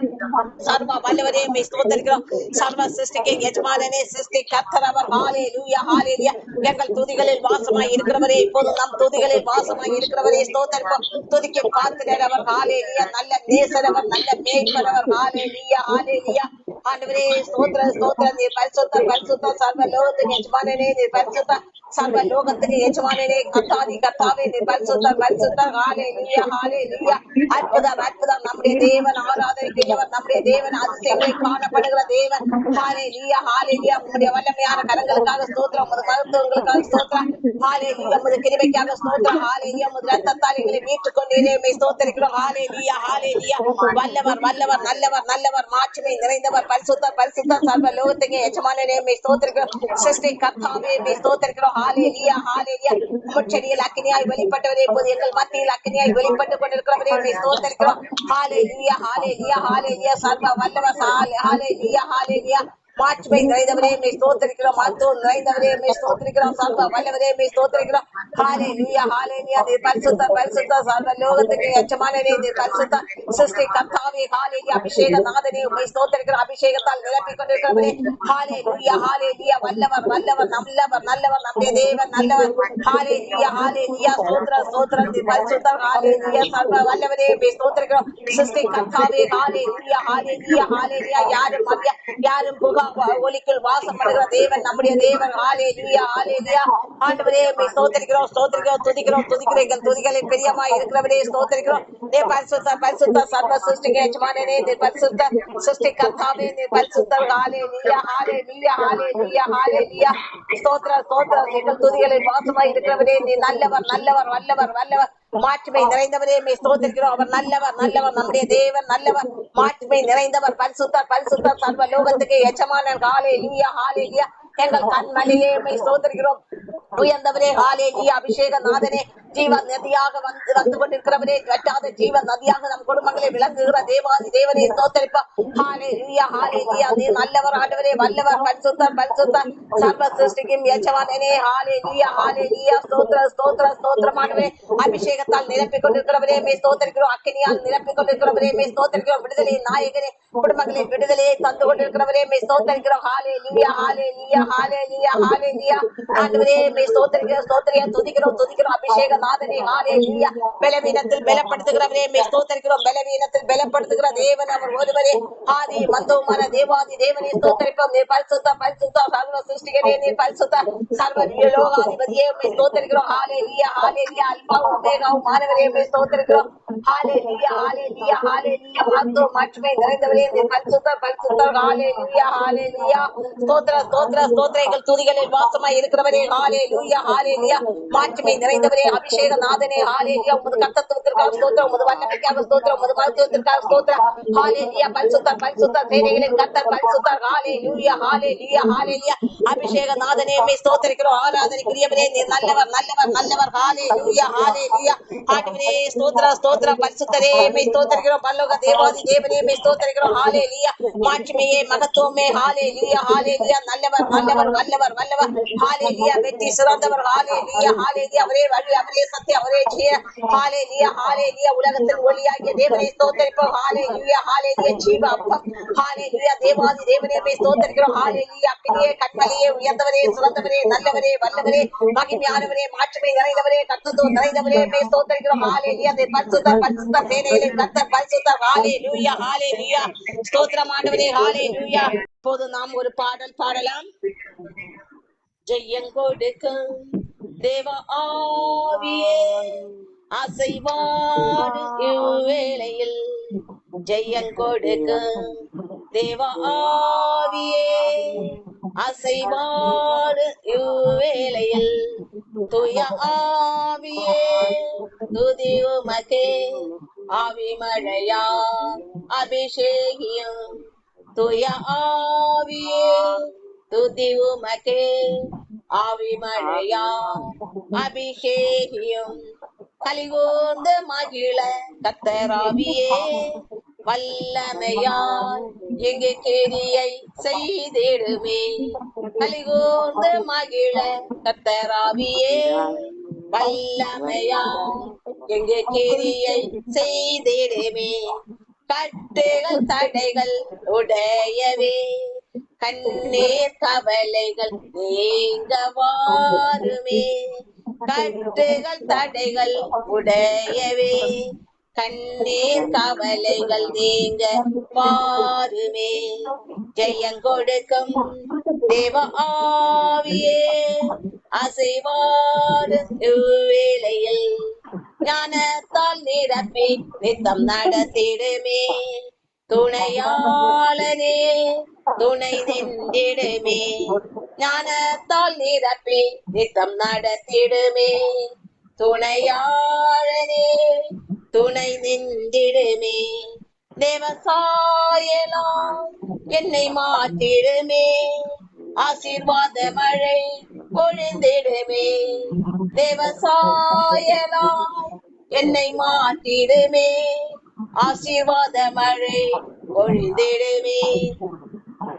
சர்வ வல்லவரே, உம்மை ஸ்தோத்தரிக்கிறோம். சர்வ சிருஷ்டிக்கு எஜமானனே, சிருஷ்டி கர்த்தர் அவர். ஹalleluya, ஹalleluya. எங்கள் துதிகளில் வாசமாய் இருக்கிறவரே, இப்போது நம் துதிகளில் வாசமாய் இருக்கிறவரே, ஸ்தோத்தரிப்போம். துதிக்கு பாத்திரர் அவர். ஹalleluya. நல்ல நேசர் அவர், நல்ல மேய்ப்பர் அவர். ஹalleluya, ஹalleluya. ஆண்டவரே, ஸ்தோத்திரம், ஸ்தோத்திரம். நீர் பரிசுத்தர், பரிசுத்தர், சர்வ லோகத்துக்கு எஜமானனே, நீர் பரிசுத்தர், சர்வ லோகத்துக்கு எஜமானனே, கர்த்தாதி கர்த்தாவே, நீர் பரிசுத்தர், பரிசுத்தர். ஹalleluya, ஹalleluya. அற்புதம், அற்புதம். நம்முடைய தேவன் ஆராதனைக்குரியவர், நம்முடைய தேவன் அதிசயங்களை காணப்படுகிற தேவன். ஹalleluya, ஹalleluya. உம்முடைய வல்லமையான கரங்களுக்காக ஸ்தோத்திரம், உமது மருத்துவங்களுக்காக ஸ்தோத்திரம். ஹalleluya. உமது கிருபைக்காக ஸ்தோத்திரம். ஹalleluya. உமது இரத்தத்தால் எங்களை மீட்டுக் கொண்டீரே, உம்மை ஸ்தோத்திரிக்கிறோம். ஹalleluya, ஹalleluya. வல்லவர், வல்லவர், நல்லவர், நல்லவர், மாட்சிமை நிறைந்தவர், பரிசுத்தர், பரிசுத்தர், சர்வ லோகத்துக்கு எஜமானனே, உம்மை ஸ்தோத்திரிக்கிறோம். சிருஷ்டி கர்த்தாவே, உம்மை ஸ்தோத்திரிக்கிறோம். ஹalleluya, ஹalleluya. முச்செடியில் அக்கினியாய் வெளிப்பட்டவரே, இப்போது எங்கள் மத்தியில் அக்கினியாய் வெளிப்பட்டுக் கொண்டிருக்கிறவரே, உம்மை ஸ்தோத்திரிக்கிறோம். ஹalleluya, ஹalleluya, ஹalleluya. சர்வ வல்லவர், ஹalleluya, ஹalleluya. மாட்சிமை நிறைந்தவரே, உம்மை ஸ்தோத்திரிக்கிறோம். மகத்துவம் நிறைந்தவரே, உம்மை ஸ்தோத்திரிக்கிறோம். சர்வ வல்லவரே, உம்மை ஸ்தோத்திரிக்கிறோம். ஹalleluya, ஹalleluya. நீர் பரிசுத்தர், பரிசுத்தர், சர்வ லோகத்துக்கு எஜமானனே, நீர் பரிசுத்தர், சிருஷ்டி கர்த்தாவே. ஹalleluya. அபிஷேக நாதனே, உம்மை ஸ்தோத்திரிக்கிறோம். அபிஷேகத்தால் நிரப்பிக் கொண்டிருக்கிறவரே, ஹalleluya, ஹalleluya. வல்லவர், வல்லவர், நல்லவர், நல்லவர், நம்முடைய தேவன் நல்லவர். ஹalleluya, ஹalleluya. ஸ்தோத்திரம், ஸ்தோத்திரம். நீர் பரிசுத்தர். ஹalleluya. சர்வ வல்லவரே, உம்மை ஸ்தோத்திரிக்கிறோம். சிருஷ்டி கர்த்தாவே. ஹalleluya, ஹalleluya, ஹalleluya. யாரும் புகா ஒலிக்குள் வாசம் பண்ணுகிற தேவன் நம்முடைய தேவன். ஹalleluya ஹalleluya. ஆண்டவரே உம்மை ஸ்தோத்திரிக்கிறோம் ஸ்தோத்திரிக்கிறோம் துதிக்கிறோம் துதிக்கிறீர்கள் துதிகளில் பிரியமாய் இருக்கிறவரே ஸ்தோத்திரிக்கிறோம். நீ பரிசுத்த பரிசுத்த சர்வ சிருஷ்டிக்கு எஜமானனே, நீ பரிசுத்த சிருஷ்டி கர்த்தாவே, நீ பரிசுத்தர். ஹalleluya ஹalleluya ஹalleluya ஹalleluya. ஸ்தோத்திர ஸ்தோத்திர எங்கள் துதிகளில் வாசமாய் இருக்கிறவரே, நீ நல்லவர் நல்லவர் வல்லவர் வல்லவர் மாட்சிமை நிறைந்தவரே உம்மை ஸ்தோத்திரிக்கிறோம். அவர் நல்லவர் நல்லவர் நம்முடைய தேவன் நல்லவர் மாட்சிமை நிறைந்தவர் பரிசுத்தர் பரிசுத்தர் சர்வ லோகத்துக்கு எஜமானன். ஹalleluya ஹalleluya. எங்கள் கண்மலையே உம்மை ஸ்தோத்திரிக்கிறோம். உயர்ந்தவரே ஹalleluya. அபிஷேக நாதனே, ஜீவன் நதியாக வந்து கொண்டிருக்கிறவரே, வற்றாத ஜீவன் நதியாக நம் குடும்பங்களை விளங்குகிற தேவாதி தேவனே ஸ்தோத்திரிப்போம். ஹalleluya ஹalleluya. நீ நல்லவர் ஆண்டவரே வல்லவர் பரிசுத்தர் பரிசுத்தர் சர்வ சிருஷ்டிக்கும் எஜமானனே. ஹalleluya ஹalleluya. ஸ்தோத்திர ஸ்தோத்திர ஸ்தோத்திரம் ஆண்டவரே. அபிஷேகத்தால் நிரப்பிக் கொண்டிருக்கிறவரே உம்மை ஸ்தோத்திரிக்கிறோம். அக்கினியால் நிரப்பிக் கொண்டிருக்கிறவரே உம்மை ஸ்தோத்திரிக்கிறோம். விடுதலையின் நாயகனே, குடும்பங்களின் விடுதலையை தந்து கொண்டிருக்கிறவரே உம்மை ஸ்தோத்திரிக்கிறோம். ஹalleluya ஹalleluya ஹalleluya ஹalleluya. ஆண்டவரே உம்மை ஸ்தோத்திரிக்கிறோம் ஸ்தோத்திரிக்கிறோம் துதிக்கிறோம் துதிக்கிறோம். அபிஷேக நாதனே ஹalleluya. பலவீனத்தில் பலப்படுத்துகிறவரே உம்மை ஸ்தோத்திரிக்கிறோம். பலவீனத்தில் பலப்படுத்துகிற தேவன் அவர் ஒருவரே. ஆதி மந்தவுமான தேவாதி தேவனே ஸ்தோத்திரிப்போம். நீர் பரிசுத்த பரிசுத்த சர்வ சிருஷ்டிகரே, நீர் பரிசுத்த சர்வ லோகாதிபதியே உம்மை ஸ்தோத்திரிக்கிறோம். ஹalleluya ஹalleluya. அல்பாவும் ஒமேகாவும் மானவரே உம்மை ஸ்தோத்திரிக்கிறோம். ஹalleluya ஹalleluya ஹalleluya. மகத்துவ மாட்சிமை நிறைந்தவரே, நீர் பரிசுத்தர் பரிசுத்தர். ஹalleluya ஹalleluya. ஸ்தோத்திர ஸ்தோத்திர ஸ்தோத்திர எங்கள் துதிகளில் வாசமாய் இருக்கிறவரே. ஹalleluya ஹalleluya. மாட்சிமை நிறைந்தவரே, அபிஷேக நாதனே. ஹalleluya. உமது கர்த்தத்துவத்திற்காக ஸ்தோத்திரம், உமது வல்லமைக்காக ஸ்தோத்திரம், உமது மருத்துவத்திற்காக ஸ்தோத்திரம். ஹalleluya. பரிசுத்தர் பரிசுத்தர் சேனைகளின் கர்த்தர் பரிசுத்தர். ஹalleluya ஹalleluya ஹalleluya. அபிஷேக நாதனே உம்மை ஸ்தோத்திரிக்கிறோம். ஆராதனைக்குரியவரே, நீர் நல்லவர் நல்லவர் நல்லவர். ஹalleluya ஹalleluya. ஆண்டவரே ஸ்தோத்திர ஸ்தோத்திர பரிசுத்தரே உம்மை ஸ்தோத்திரிக்கிறோம். பரலோக தேவாதி தேவனே உம்மை ஸ்தோத்திரிக்கிறோம். ஹalleluya. மாட்சிமையே மகத்துவமே. ஹalleluya ஹalleluya. நல்லவர் நல்லவர் வல்லவர் வல்லவர். ஹalleluya. வெற்றி சிறந்தவர். ஹalleluya ஹalleluya. அவரே வழி அவரே சத்தியம் அவரே ஜீவன். ஹalleluya ஹalleluya. உலகத்தின் ஒளியாகிய தேவனை ஸ்தோத்திரிப்போம். ஹalleluya ஹalleluya. ஜீவ அப்பம். ஹalleluya. தேவாதி தேவனே உம்மை ஸ்தோத்திரிக்கிறோம். ஹalleluya. அக்கினியே கண்மலையே உயர்ந்தவரே சிறந்தவரே நல்லவரே வல்லவரே மகிமையானவரே மாட்சிமை நிறைந்தவரே கர்த்தத்துவம் நிறைந்தவரே உம்மை ஸ்தோத்திரிக்கிறோம். ஹalleluya. நீர் பரிசுத்தர் பரிசுத்தர் சேனைகளின் கர்த்தர் பரிசுத்தர். ஹalleluya ஹalleluya. ஸ்தோத்திரம் ஆண்டவரே. ஹalleluya. இப்போது நாம் ஒரு பாடல் பாடலாம். ஜெயங்கொடுக்கும் தேவ ஆவியே அசைவாடு இவ்வேளையில். ஜெயங்கொடுக்கும் தேவ ஆவியே அசைவாடு இவ்வேளையில். துய ஆவியே துதி உமக்கே ஆவி மழையா அபிஷேகியம். துய ஆவியே துதி உமக்கே ஆவி மழையா அபிஷேகியம். கலிகூர்ந்து மகிழ கர்த்தராவியே வல்லமையால் எங்கே கிரியை செய்திடுமே. கலிகூர்ந்து மகிழ கர்த்தராவியே வல்லமையால் எங்கே கிரியை செய்திடுமே. கட்டுகள் தடைகள் உடையவே கண்ணீர் கவலைகள் நீங்க வாருமே. கட்டுகள் தடைகள் உடையவே கண்ணீர் கவலைகள் நீங்க வாருமே. ஜெயங்கொடுக்கும் தேவ ஆவியே அசைவாடு இவ்வேளையில். ஞானத்தால் நிரப்பி நித்தம் நடத்திடுமே. துணையாளனே துணை நின்றிடுமே. ஞானத்தால் நிரப்பி நித்தம் நடத்திடுமே. துணையாளனே துணை நின்றிடுமே. தேவசாயலாம் என்னை மாற்றிடுமே. ஆசீர்வாத மழை பொழிந்திடுமே. தேவசாயலாம் என்னை மாற்றிடுமே. ஆசீர்வாத மழை பொழிந்திடுமே.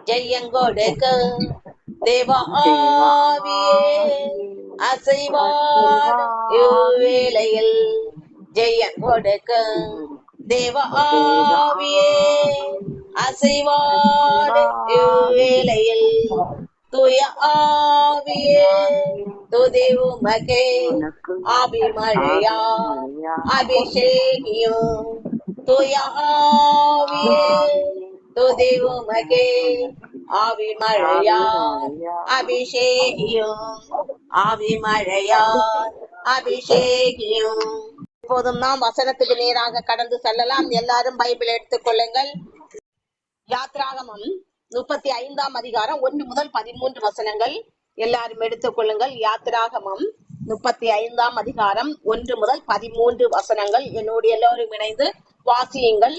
ஜெயங்கொடுக்கும் தேவ ஆவியே அசைவாடு இவ்வேளையில். ஜெயங்கொடுக்கும் தேவ ஆவியே அசைவாடு இவ்வேளையில். துய ஆவியே துதி உமக்கே ஆவி மழையா அபிஷேகியம். துய ஆவியே துதி உமகே. ஆவி மழையார் அபிஷேகியும், ஆவி மழையார் அபிஷேகியும். இப்போதும் நாம் வசனத்துக்கு நேராக கடந்து செல்லலாம். எல்லாரும் பைபிள் எடுத்துக் கொள்ளுங்கள். யாத்ராகமம் 35ஆம் அதிகாரம் 1 முதல் 13 வசனங்கள் எல்லாரும் எடுத்துக் கொள்ளுங்கள். யாத்ராகமம் 35ஆம் அதிகாரம் 1 முதல் 13 வசனங்கள் என்னோடு எல்லோரும் இணைந்து வாசியுங்கள்.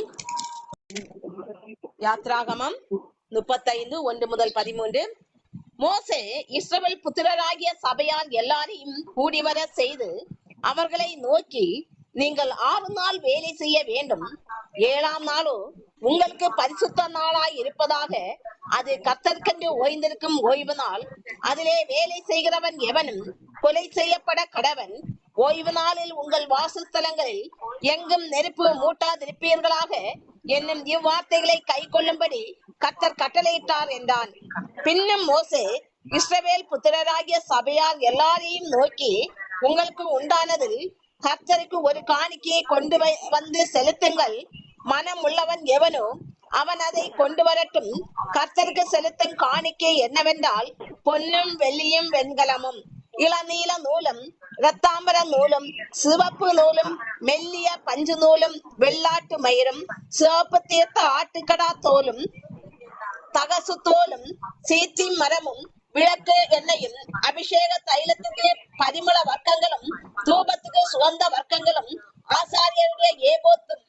யாத்ராகமம் 35 1 முதல் 13. மோசே இஸ்ரவேல் புத்திரராகிய சபையார் எல்லாரையும் கூடிவர செய்து அவர்களை நோக்கி, நீங்கள் 6 நாள் வேலை செய்ய வேண்டும். 7ஆம் நாளோ உங்களுக்கு பரிசுத்த நாளாய் இருப்பதாக. அது கர்த்தருக்கென்று ஓய்ந்திருக்கும் ஓய்வு நாள். அதிலே வேலை செய்கிறவன் எவனும் கொலை செய்யப்பட கடவன். ஓய்வு நாளில் உங்கள் வாசஸ்தலங்களில் எங்கும் நெருப்பு மூட்டாதிருப்பீர்களாக என்னும் இவ்வார்த்தைகளை கை கொள்ளும்படி கர்த்தர் கட்டளையிட்டார் என்றான். பின்னும் மோசே இஸ்ரவேல் புத்திரராகிய சபையார் எல்லாரையும் நோக்கி, உங்களுக்கு உண்டானதில் கர்த்தருக்கு ஒரு காணிக்கையை கொண்டு வந்து செலுத்துங்கள். மனம் உள்ளவன் எவனோ அவன் அதை கொண்டு வரட்டும். கர்த்தருக்கு செலுத்தும் காணிக்கை என்னவென்றால், பொன்னும் வெள்ளியும் வெண்கலமும் இளநீல நூலும் இரத்தாம்பர நூலும் சிவப்பு நூலும் மெல்லிய பஞ்சு நூலும் வெள்ளாட்டு மயிரும் சிவப்பு தீர்த்த ஆட்டுக்கடா தோலும் தகசு தோலும் சீச்சி மரமும் விளக்கு எண்ணெயும் அபிஷேக தைலத்துக்கு பரிமள வர்க்கங்களும் தூபத்துக்கு சுகந்த வர்க்கங்களும் ஆசாரியருடைய ஏபோத்தும்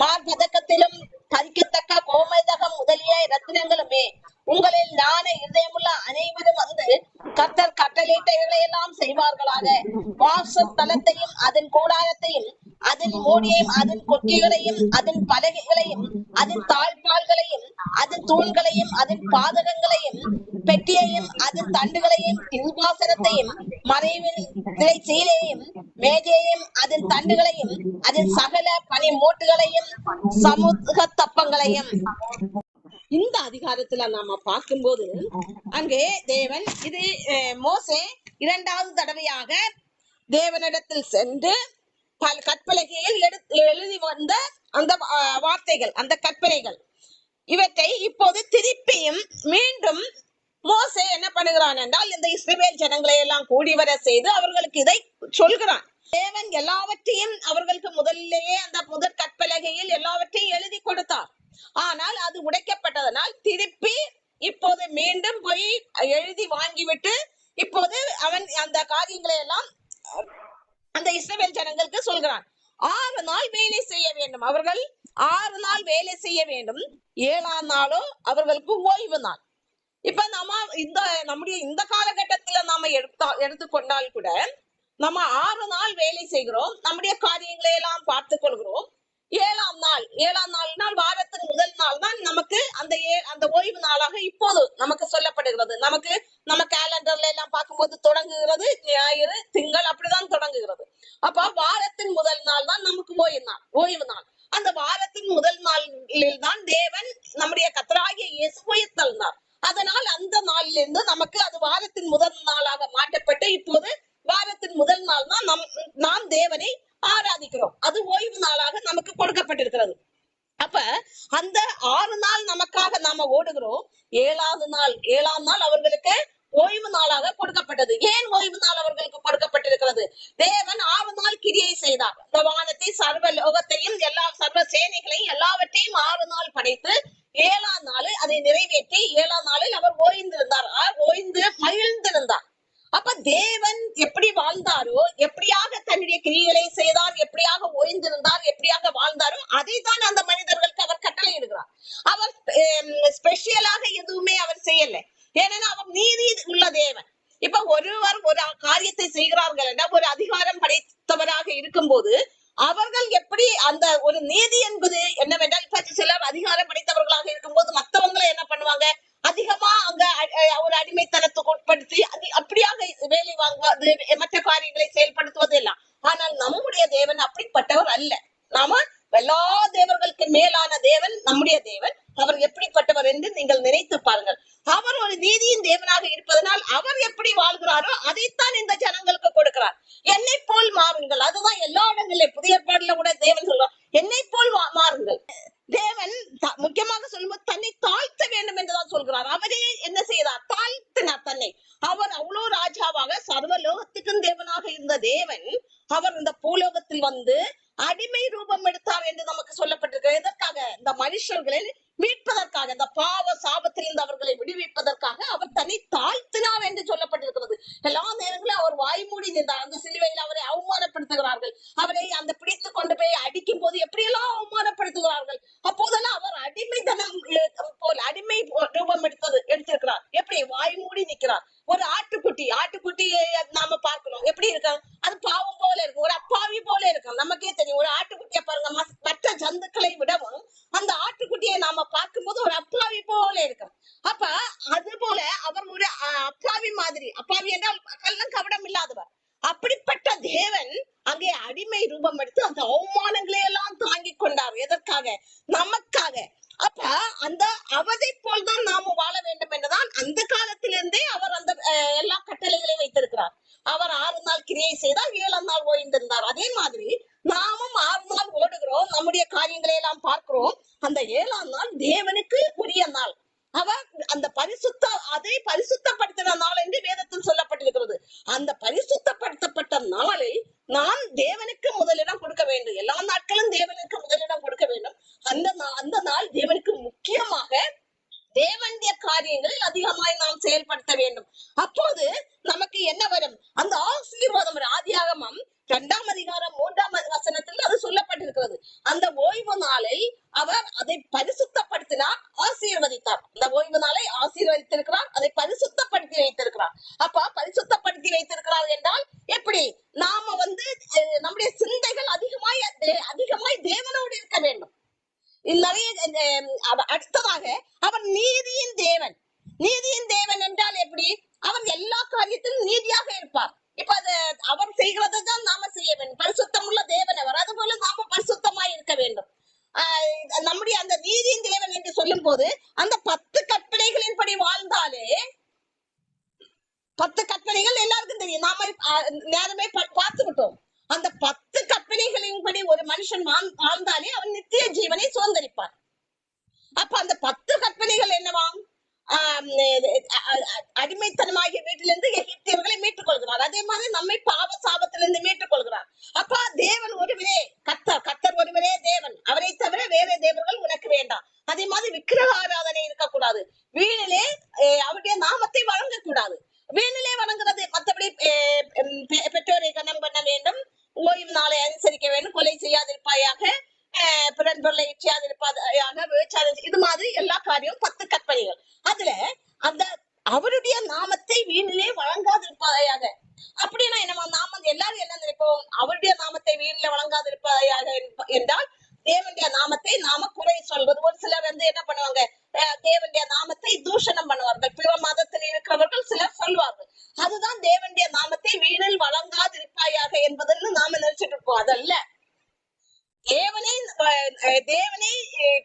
மார்பதக்கத்திலும் பறிக்கத்தக்க கோமேதகம் முதலிய ரத்தினங்களுமே. உங்களில் ஞான இருதயமுள்ள அனைவரும் வந்து கர்த்தர் கட்டளையிட்டவைகளை எல்லாம் செய்வார்களாக. வாசஸ்தலத்தையும் அதன் கூடாரத்தையும் அதன் மூடியையும் அதன் கொக்கிகளையும் அதன் பலகைகளையும் அதன் தாழ்பால்களையும் அதன் தூண்களையும் அதன் பாதகங்களையும் பெட்டியையும் அதன் தண்டுகளையும் சிங்காசனத்தையும் மறைவின் சீலையும் மேஜையையும் அதன் தண்டுகளையும் அதன் சகல பனி மூட்டுகளையும் சமூக தப்பங்களையும். இந்த அதிகாரத்துல நாம பார்க்கும்போது அங்கே தேவன் இது மோசே 2வது தடவையாக தேவனிடத்தில் சென்று பல கற்பலகையில் எழுதி வந்த அந்த வார்த்தைகள், அந்த கற்பனைகள், இவற்றை இப்போது திருப்பியும் மீண்டும் மோசே என்ன பண்ணுகிறான் என்றால், இந்த இஸ்ரவேல் ஜனங்களை எல்லாம் கூடி வர செய்து அவர்களுக்கு இதை சொல்கிறான். தேவன் எல்லாவற்றையும் அவர்களுக்கு முதலிலேயே அந்த முதற் கற்பலகையில் எல்லாவற்றையும் எழுதி கொடுத்தார். ஆனால் அது உடைக்கப்பட்டதனால் திருப்பி இப்போது மீண்டும் போய் எழுதி வாங்கிவிட்டு இப்போது அவன் அந்த காரியங்களை எல்லாம் அந்த இஸ்ரவேல் ஜனங்களுக்கு சொல்கிறான். 6 நாள் வேலை செய்ய வேண்டும். அவர்கள் 6 நாள் வேலை செய்ய வேண்டும். 7ஆம் நாளோ அவர்களுக்கு ஓய்வு நாள். இப்ப நம்முடைய இந்த காலகட்டத்துல நாம எடுத்துக்கொண்டால் கூட நம்ம 6 நாள் வேலை செய்கிறோம், நம்முடைய காரியங்களை எல்லாம் பார்த்துக் கொள்கிறோம். 7ஆம் நாள் வாரத்தின் முதல் நாள் தான் நமக்கு அந்த ஓய்வு நாளாக இப்போது நமக்கு சொல்லப்படுகிறது. நம்ம கேலண்டர்ல எல்லாம் பார்க்கும்போது தொடங்குகிறது ஞாயிறு திங்கள் அப்படிதான் தொடங்குகிறது. அப்ப வாரத்தின் முதல் நாள் தான் நமக்கு ஓய்வு நாள். அந்த வாரத்தின் முதல் நாளில் தான் தேவன் நம்முடைய கர்த்தராகிய இயேசு உயிர்த்தெழுந்தார். அதனால் அந்த நாளிலிருந்து நமக்கு அது வாரத்தின் முதல் நாளாக மாற்றப்பட்டு இப்போது வாரத்தின் முதல் நாள் தான் நாம் தேவனை ஆராதிக்கிறோம். அது ஓய்வு நாளாக நமக்கு கொடுக்கப்பட்டிருக்கிறது. அப்ப அந்த 6 நாள் நமக்காக நாம ஓடுகிறோம். 7ஆம் நாள் அவர்களுக்கு ஓய்வு நாளாக கொடுக்கப்பட்டது. ஏன் ஓய்வு நாள் அவர்களுக்கு கொடுக்கப்பட்டிருக்கிறது? தேவன் 6 நாள் கிரியை செய்தார். இந்த வானத்தை சர்வ லோகத்தையும் சர்வ சேனைகளையும் எல்லாவற்றையும் 6 நாள் படைத்து 7ஆம் நாள் அதை நிறைவேற்றி 7ஆம் நாளில் அவர் ஓய்ந்து மகிழ்ந்திருந்தார். அப்ப தேவன் எப்படி வாழ்ந்தாரோ, எப்படியாக தன்னுடைய கிரியைகளை செய்தார், எப்படியாக ஓய்ந்திருந்தார், எப்படியாக வாழ்ந்தாரோ அதை தான் அந்த மனிதர்களுக்கு அவர் கட்டளை இடுகிறார். அவர் ஸ்பெஷலாக எதுவுமே அவர் செய்யல. ஏன்னா அவர் நீதி உள்ள தேவன். இப்ப ஒருவர் ஒரு காரியத்தை செய்கிறார்கள் என்றால், ஒரு அதிகாரம் படைத்தவராக இருக்கும் போது அவர்கள் எப்படி அந்த ஒரு நீதி என்பது என்னவென்றால், இப்ப சிலர் அதிகாரம் படைத்தவர்களாக இருக்கும் போது மற்றவங்களை என்ன பண்ணுவாங்க, அதிகமா அங்க ஒரு அடிமைத்தனத்துக்கு உட்படுத்தி அப்படியாக வேலை வாங்குவது, மற்ற காரியங்களை செயல்படுத்துவது எல்லாம். ஆனால் நம்முடைய தேவன் அப்படிப்பட்டவர் அல்ல. நாம எல்லா தேவர்களுக்கு மேலான தேவன் நம்முடைய தேவன். அவர் எப்படிப்பட்டவர் என்று நீங்கள் நினைத்து பாருங்கள். அவர் ஒரு நீதியின் தேவனாக இருப்பதனால் அவர் எப்படி வாழ்கிறாரோ அதைத்தான் இந்த ஜனங்களுக்கு கொடுக்கிறார். என்னை போல் மாறுங்கள். அதுதான் எல்லா இடங்களிலும் புதிய ஏற்பாடுல கூட தேவன் சொல்றார், என்னை போல் மாறுங்கள். தேவன் முக்கியமாக மனுஷர்களை மீட்பதற்காக, இந்த பாவ சாபத்திலிருந்து அவர்களை விடுவிப்பதற்காக அவர் தன்னை தாழ்த்தினார் என்று சொல்லப்பட்டிருக்கிறது. எல்லா நேரங்களும் அவர் வாய் மூடி நின்றார். அந்த சிலுவையில் அவரை அவமானப்படுத்துகிறார்கள். அவரை அந்த பிடித்து கொண்டு போய் அடிக்கும் போது எப்படியெல்லாம் அவமானப்படுத்துகிறார்கள். அப்போதெல்லாம் அவர் அடிமைத்தனம் போல் அடிமை ரூபம் எடுத்திருக்கிறார். எப்படி வாய் மூடி நிற்கிறார். ஒரு ஆட்டுக்குட்டியை நாம பார்க்கணும். எப்படி இருக்கும்? அது பாவம் போல இருக்கும், ஒரு அப்பாவி போல இருக்கும். நமக்கே தெரியும். ஒரு ஆட்டுக்குட்டியை பாருங்க, மற்ற ஜந்துக்களை விடவும் அந்த ஆட்டுக்குட்டியை நாம பார்க்கும்போது ஒரு அப்பாவி போல இருக்கும். அப்ப அது போல அவர் ஒரு அப்பாவி மாதிரி, அப்பாவி என்றால் கள்ளம் கபடம் இல்லாதவர். அப்படிப்பட்ட தேவன் அங்கே அடிமை ரூபம் எடுத்து அந்த அவமானங்களை எல்லாம் தாங்கிக் கொண்டார். எதற்காக? நமக்காக. அப்ப அந்த அவதை போல்தான் நாம வாழ வேண்டும் என்றுதான் அந்த காலத்திலிருந்தே அவர் அந்த எல்லா கட்டளைகளையும் வைத்திருக்கிறார். அவர் 6 நாள் கிரியை செய்தால் 7ஆம் நாள் ஓய்ந்திருந்தார். அதே மாதிரி நாமும் 6 நாள் ஓடுகிறோம், நம்முடைய காரியங்களை எல்லாம் பார்க்கிறோம். அந்த 7ஆம் நாள் தேவனுக்கு உரிய நாள். அவர் அந்த அதை பரிசுத்தப்படுத்தின நாள் என்று வேதத்தில் சொல்லப்பட்டிருக்கிறது. அந்த பரிசுத்தப்படுத்தப்பட்ட நாளை நாம் தேவனுக்கு முதலிடம் கொடுக்க வேண்டும். எல்லா நாட்களும் தேவனுக்கு முதலிடம் கொடுக்க வேண்டும். அந்த நாள் தேவனுக்கு முக்கியமாக தேவனுடைய காரியங்களில் அதிகமாய் நாம் செயல்படுத்த வேண்டும். அப்போது நமக்கு என்ன வரும்? அந்த ஆசீர்வாதம். ஆதியாகமம் 2ஆம் அதிகாரம் 3ஆம் வசனத்தில் அது சொல்லப்பட்டிருக்கிறது. அந்த ஓய்வு நாளை அவர் அதை பரிசுத்தப்படுத்தினார், ஆசீர்வதித்தார். அந்த ஓய்வு நாளை ஆசீர்வதித்திருக்கிறார், அதை பரிசுத்தப்படுத்தி வைத்திருக்கிறார். அப்ப பரிசுத்தப்படுத்தி வைத்திருக்கிறார் என்றால் எப்படி? நாம நம்முடைய சிந்தைகள் அதிகமாய் தேவனோடு இருக்க வேண்டும். அடுத்ததாக அவர் நீதியின் தேவன். நீதியின் தேவன் என்றால் எப்படி? அவர் எல்லா காரியத்திலும் நீதியாக இருப்பார். இப்ப அவர் செய்கிறதான் நாம செய்ய வேண்டும். பரிசுத்தம் உள்ள தேவன் அவர். அது போல நாம பரிசுத்தமாய் இருக்க வேண்டும். நம்முடைய அந்த நீதியின் தேவன் என்று சொல்லும் போது அந்த 10 கற்பனைகளின்படி வாழ்ந்தாலே, 10 கற்பனைகள் எல்லாருக்கும் தெரியும். நாம நேரமே பார்த்து விட்டோம். அந்த 10 கற்பனைகளின்படி ஒரு மனுஷன் வாழ்ந்தாலே அவன் நித்திய ஜீவனை சுதந்தரிப்பார். அப்ப அந்த 10 கற்பனைகள் என்னவாம்? அடிமைத்தனமாகிய வீட்டிலிருந்து எகிப்தியர்களை மீட்டுக் கொள்கிறார். அதே மாதிரி நம்மை பாவ சாபத்திலிருந்து மீட்டுக் கொள்கிறார். அப்ப தேவன் ஒருவரே கர்த்தர் ஒருவரே தேவன். அவரை தவிர வேற தேவர்கள் உனக்கு வேண்டாம். அதே மாதிரி விக்கிரக ஆராதனை இருக்கக்கூடாது. வீணிலே அவருடைய நாமத்தை வழங்கக்கூடாது. வீணிலே வணங்குறது. மற்றபடி பெற்றோரை கனம் பண்ண வேண்டும், ஓய்வு நாளை அனுசரிக்க வேண்டும், கொலை செய்யாதிருப்பாயாக, பிறன் பொருளை இச்சையாதிருப்பாயாக, விபச்சாரம், இது மாதிரி எல்லா காரியம் 10 கற்பனைகள். அதுல அந்த அவருடைய நாமத்தை வீணிலே வழங்காதிருப்பாயாக. அப்படின்னா என்ன? நாம எல்லாரும் என்ன நினைப்போம்? அவருடைய நாமத்தை வீணிலே வழங்காதிருப்பாயாக என்றால் தேவனுடைய நாமத்தை நாம குறை சொல்வது. ஒரு சிலர் என்ன பண்ணுவாங்க? தேவனுடைய நாமத்தை தூஷணம் பண்ணுவார்கள். பிற மதத்தில் இருக்கிறவர்கள் சிலர் சொல்வார்கள். அதுதான் தேவனுடைய நாமத்தை வீணில் வழங்காதிருப்பாயாக என்பதில் நாம நினைச்சிட்டு இருப்போம். அதல்ல. தேவனை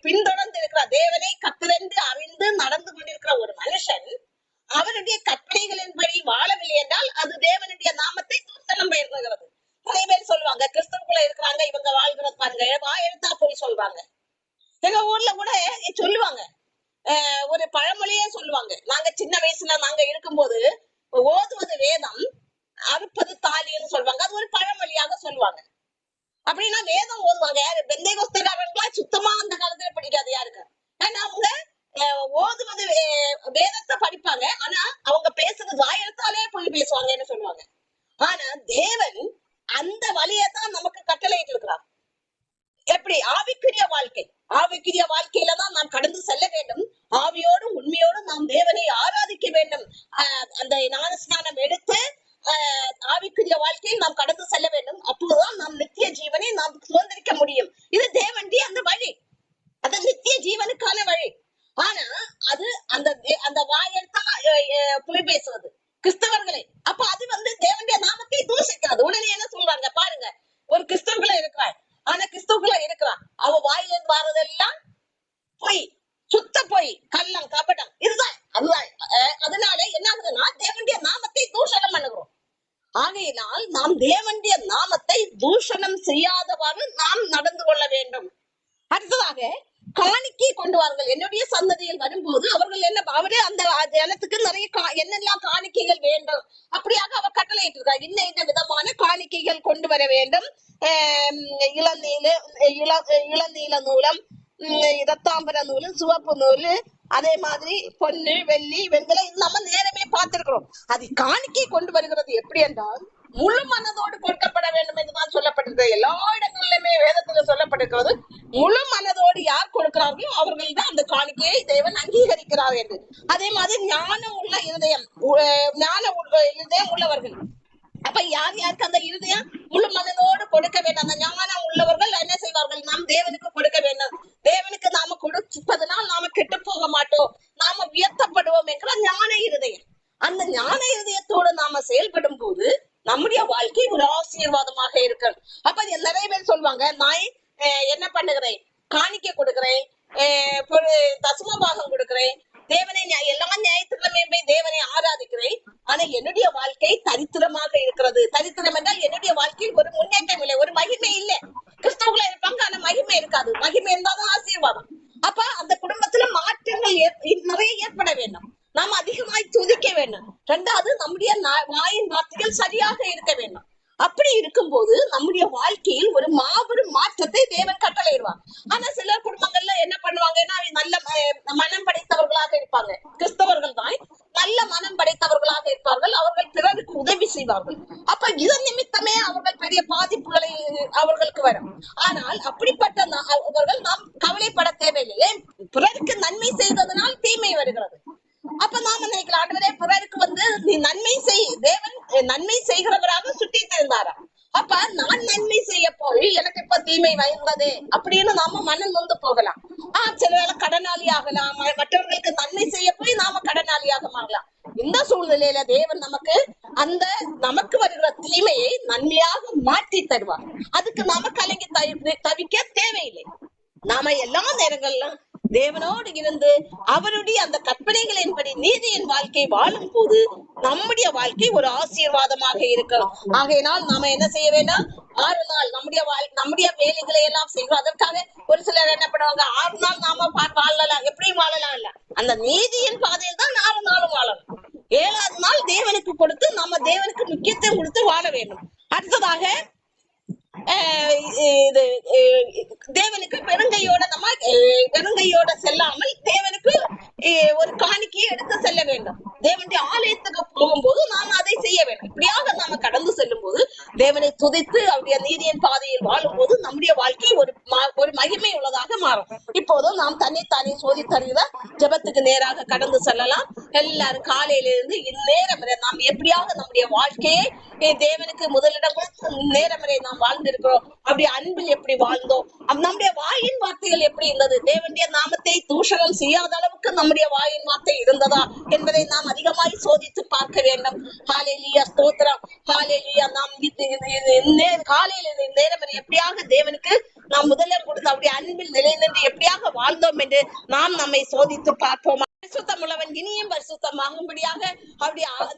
பின்தொடர்ந்து இருக்கிறார். தேவனை கர்த்தரென்று அறிந்து நடந்து கொண்டிருக்கிற ஒரு மனுஷன் அவருடைய கற்பனைகளின்படி வாழவில்லை என்றால் அது தேவனுடைய நாமத்தை தூஷணம் பெயர்கிறது. நிறைய பேர் சொல்லுவாங்க, கிறிஸ்தவக்குள்ள இருக்கிறாங்க, இவங்க வாழ்கிறது பாருங்க, வாயெழுத்தா போய் சொல்றாங்க. எங்க ஊர்ல கூட சொல்லுவாங்க, ஒரு பழமொழியே சொல்லுவாங்க. நாங்க சின்ன வயசுல நாங்க இருக்கும்போது ஓதுவது வேதம், அறுப்பது தாலின்னு சொல்லுவாங்க. அது ஒரு பழமொழியாக சொல்லுவாங்க. அப்படின்னா வேதம் ஓதுவாங்க. பெந்தைகோஸ்தேக்காரர்களா சுத்தமா அந்த காலத்துல படிக்காது யாருக்கு. ஏன்னா அவங்க ஓதுவது வேதத்தை படிப்பாங்க, ஆனா அவங்க பேசுறது வாயெழுத்தாலே போய் பேசுவாங்கன்னு சொல்லுவாங்க. ஆனா தேவன் அந்த வழியைதான் நமக்கு கட்டளையிட்டு இருக்கிறார். எப்படி? ஆவிக்குரிய வாழ்க்கையில தான் நாம் கடந்து செல்ல வேண்டும். ஆவியோடும் உண்மையோடும் நாம் தேவனை ஆராதிக்க வேண்டும். அந்த ஞான ஸ்நானம் எடுத்து ஆவிக்குரிய வாழ்க்கையில் நாம் கடந்து செல்ல வேண்டும். அப்போதுதான் நாம் நித்திய ஜீவனை நாம் சுதந்திரிக்க முடியும். இது தேவனுடைய அந்த வழி, அது நித்திய ஜீவனுக்கான வழி. ஆனா அது அந்த வாயெடுத்தா போய் பேசுவது கிறிஸ்தவர்களை. அப்ப அது தேவனுடைய நாமத்தை தூஷிக்கிறது. உடனே என்ன சொல்றாங்க பாருங்க, ஒரு கிறிஸ்தவர்களை இருக்கிறார், ஆனா கிறிஸ்தவர்களை இருக்கிறான், அவ வாயிலிருந்து வர்றதெல்லாம் பொய், சுத்த பொய், கள்ளம், கபடம், இதுதான். அதனால என்ன ஆகுதுன்னா தேவனுடைய நாமத்தை தூஷணம் பண்ணுகிறோம். ஆகையினால் நாம் தேவனுடைய நாமத்தை தூஷணம் செய்யாதவாறு நாம் நடந்து கொள்ள வேண்டும். அடுத்ததாக காணிக்கை கொண்டு வாருங்கள். என்னுடைய சந்ததியில் வரும்போது அவரே அந்த ஜனத்துக்கு நிறைய என்னெல்லாம் காணிக்கைகள் வேண்டும் அப்படியாக அவர் கட்டளையிட்டு இருக்கார். இன்ன விதமான காணிக்கைகள் கொண்டு வர வேண்டும். இளநீல நூலம், இரத்தாம்பர நூலு, சிவப்பு நூலு, அதே மாதிரி பொண்ணு, வெள்ளி, வெண்கலம் இது நம்ம நேரமே பார்த்திருக்கிறோம். அது காணிக்கை கொண்டு வருகிறது எப்படி என்றால் முழு மனதோடு கொடுக்கப்பட வேண்டும் என்றுதான் சொல்லப்பட்டிருக்கிறது. எல்லா இடங்களிலுமே வேதத்துல சொல்லப்பட்டிருக்கிறது முழு மனதோடு யார் கொடுக்கிறார்களோ அவர்கள் தான் அந்த காணிக்கையை தேவன் அங்கீகரிக்கிறார் என்று. அதே மாதிரி ஞானம் உள்ள இருதயம், இருதயம் உள்ளவர்கள். அப்ப யார் யாருக்கு அந்த இருதயம் முழு மனதோடு கொடுக்க வேண்டும், அந்த ஞானம் உள்ளவர்கள் என்ன செய்வார்கள்? நாம் தேவனுக்கு கொடுக்க வேண்டும். தேவனுக்கு நாம கொடுப்பதனால் நாம கெட்டு போக மாட்டோம், நாம உயர்த்தப்படுவோம் என்கிற ஞான இருதயம். அந்த ஞான இருதயத்தோடு நாம செயல்படும் போது நம்முடைய வாழ்க்கை ஒரு ஆசீர்வாதமாக இருக்கும். அப்ப நிறைய பேர் சொல்லுவாங்க, நான் என்ன பண்ணுகிறேன், காணிக்கை கொடுக்கிறேன், தசம பாகம் கொடுக்கிறேன், தேவனை எல்லா ஞாயிற்றுக்கிழமையும் போய் தேவனை ஆராதிக்கிறேன், ஆனா என்னுடைய வாழ்க்கை தரித்திரமாக இருக்கிறது. தரித்திரம் என்றால் என்னுடைய வாழ்க்கையில் ஒரு முன்னேற்றம் இல்லை, ஒரு மகிமை இல்லை. கிறிஸ்தவங்கள இருப்பாங்க ஆனா மகிமை இருக்காது. மகிமை இருந்தாதான் ஆசீர்வாதம். அப்ப அந்த குடும்பத்துல மாற்றங்கள் நிறைய ஏற்பட வேண்டும். நாம் அதிகமாய் துதிக்க வேண்டும். இரண்டாவது, நம்முடைய வாயின் வார்த்தைகள் சரியாக இருக்க வேண்டும். அப்படி இருக்கும்போது நம்முடைய வாழ்க்கையில் ஒரு மாபெரும் மாற்றத்தை தேவன் கட்டளையிடுவார். ஆனா சில குடும்பங்கள்ல என்ன பண்ணுவாங்கன்னா, நல்ல மனம் படைத்தவர்களாக இருப்பாங்க, கிறிஸ்தவர்கள் தான் நல்ல மனம் படைத்தவர்களாக இருப்பார்கள், அவர்கள் பிறருக்கு உதவி செய்வார்கள். அப்ப இதன் நிமித்தமே அவர்கள் பெரிய பாதிப்புகளை அவர்களுக்கு வரும். ஆனால் அப்படிப்பட்ட அவர்கள் நாம் கவலைப்பட தேவையில்லை. பிறருக்கு நன்மை செய்ததனால் தீமை வருகிறது. அப்ப நாம நினைக்கலாம், ஆண்டவரே பிறருக்கு நீ நன்மை செய், தேவன் நன்மை செய்கிறவராக சுட்டி இருந்தாரா? அப்ப நான் நன்மை செய்ய போய் எனக்கு இப்ப தீமை வந்தது அப்படின்னு நாம மனம் நொந்து போகலாம். சில வேளை கடனாளி ஆகலாம், மற்றவர்களுக்கு நன்மை செய்ய போய் நாம கடனாளியாக மாறலாம். இந்த சூழ்நிலையில தேவன் நமக்கு வருகிற தீமையை நன்மையாக மாற்றி தருவார். அதுக்கு நாம கலங்கி தவிக்க தேவையில்லை. நாம எல்லா நேரங்களிலும் தேவனோடு இருந்து அவருடைய அந்த கற்பனைகளின்படி நீதியின் வாழ்க்கை வாழும் போது நம்முடைய வாழ்க்கை ஒரு ஆசீர்வாதமாக இருக்கும். ஆகையினால் நாம என்ன செய்ய வேண்டாம், 6 நாள் நம்முடைய வேலைகளை எல்லாம் செய்வோம். அதற்காக ஒரு சிலர் என்ன பண்ணுவாங்க, 6 நாள் நாம வாழலாம், எப்படியும் வாழலாம் இல்ல, அந்த நீதியின் பாதையில் தான் 6 நாளும் வாழணும். 7வது நாள் தேவனுக்கு கொடுத்து நம்ம தேவனுக்கு முக்கியத்துவம் கொடுத்து வாழ வேண்டும். அடுத்ததாக தேவனுக்கு வெறுங்கையோட செல்லாமல் தேவனுக்கு ஒரு காணிக்கையை எடுத்து செல்ல வேண்டும். தேவனுடைய ஆலயத்துக்கு போகும்போது நாம் அதை செய்ய வேண்டும். இப்படியாக நாம கடந்து செல்லும் போது தேவனை துதித்து அவருடைய நீதியின் பாதையில் வாழும் போது நம்முடைய வாழ்க்கை ஒரு மகிமை உள்ளதாக மாறும். இப்போதும் நாம் தன்னைத்தானே சோதித்தறிகிற ஜெபத்துக்கு நேராக கடந்து செல்லலாம். எல்லாரும் காலையிலிருந்து இந்நேரம் வரை நாம் எப்படியாக நம்முடைய வாழ்க்கையை தேவனுக்கு முதலிடம் நேரம் வரை நாம் வாழ்ந்திருக்கிறோம், அப்படி அன்பில் எப்படி வாழ்ந்தோம், நம்முடைய வாயின் வார்த்தைகள் எப்படி இருந்தது, தேவனுடைய நாமத்தை தூஷணம் செய்யாத அளவுக்கு நம்முடைய வாயின் வார்த்தை இருந்ததா என்பதை நாம் அதிகமாய் சோதித்து பார்க்க வேண்டும். ஹல்லேலூயா, ஸ்தோத்திரம், ஹல்லேலூயா. நாம் காலையில் நேரம் வரை எப்படியாக தேவனுக்கு நாம் முதலிடம் கொடுத்து அவருடைய அன்பில் நிலை நின்று எப்படியாக வாழ்ந்தோம் என்று நாம் நம்மை சோதித்து பார்ப்போம். பரிசுத்தம் உள்ளவன் இனியும் பரிசுத்தமாகும்படியாக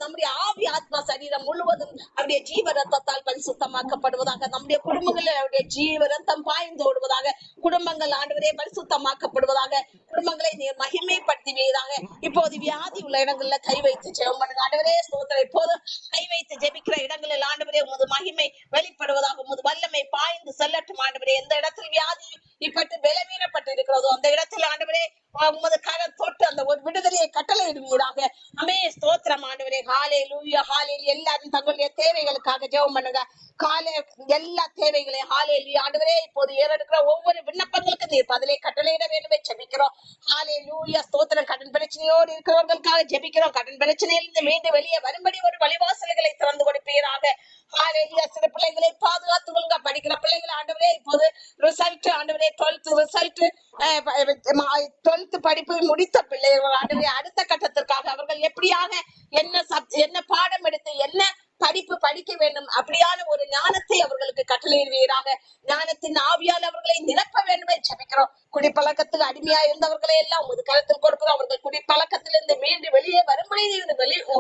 நம்முடைய ஆவி ஆத்மா சரீரம் முழுவதும் அவருடைய ஜீவ ரத்தத்தால் பரிசுத்தமாக்கப்படுவதாக, நம்முடைய குடும்பங்களில் அவருடைய ஜீவ ரத்தம் பாய்ந்து ஓடுவதாக, குடும்பங்கள் ஆண்டவரே பரிசுத்தமாக்கப்படுவதாக, குடும்பங்களை நீர் மகிமைப்படுத்துவீராக. இப்போது வியாதி உள்ள இடங்கள்ல கை வைத்து ஜெபம் பண்ணுங்க. ஆண்டவரே ஸ்தோத்திரம். இப்போது கை வைத்து ஜெபிக்கிற இடங்களில் ஆண்டவரே உமது மகிமை வெளிப்படுவதாக, உமது வல்லமை பாய்ந்து செல்லட்டும். ஆண்டவரே எந்த இடத்தில் வியாதி இப்பட்டு பலவீனப்பட்டு இருக்கிறதோ அந்த இடத்தில் ஆண்டவரே உமது கரம் தொட்டு அந்த ஒரு விடுதலையை கட்டளையிடுவீராக. அமே ஸ்தோத்திரம் ஆண்டவரே. ஹல்லேலூயா, ஹல்லேலூயா. எல்லாரும் தங்களுடைய தேவைகளுக்காக ஜெபம் பண்ணுங்க. எல்லா தேவைகளையும் ஹல்லேலூயா ஆண்டவரே இப்போது ஏறெடுக்கிற ஒவ்வொரு விண்ணப்பங்களுக்கு நீர் பதிலை கட்டளையிட வேண்டுமே ஜெபிக்கிறோம். ஹல்லேலூயா, ஸ்தோத்திரம். கடன் பிரச்சனையோடு இருக்கிறவர்களுக்காக ஜெபிக்கிறோம். கடன் பிரச்சனையிலிருந்து மீண்டும் வெளியே வரும்படி ஒரு வழிவாசல்களை திறந்து கொடுப்பீராக. ஹல்லேலூயா. சில பிள்ளைகளை பாதுகாத்து கொள்ளுங்க. படிக்கிற பிள்ளைகளை ஆண்டவரே இப்போது ரிசல்ட் ஆண்டவரே 12th ரிசல்ட் 12th படிப்பு முடித்த பிள்ளைகள் ஆண்டவரே அடுத்த கட்டத்திற்காக அவர்கள் எப்படியாக என்ன பாடம் எடுத்து என்ன படிப்பு படிக்க வேண்டும் அப்படியான ஒரு ஞானத்தை அவர்களுக்கு கட்டளையிடுவீராக. ஞானத்தின் ஆவியால் அவர்களை நிரப்ப வேண்டுமே ஜெபிக்கிறோம். குடிப்பழக்கத்துக்கு அடிமையா இருந்தவர்களை எல்லாம் உமது கருத்தில் கொடுக்கிறோம். அவர்கள் குடிப்பழக்கத்திலிருந்து மீண்டும் வெளியே வரும்படி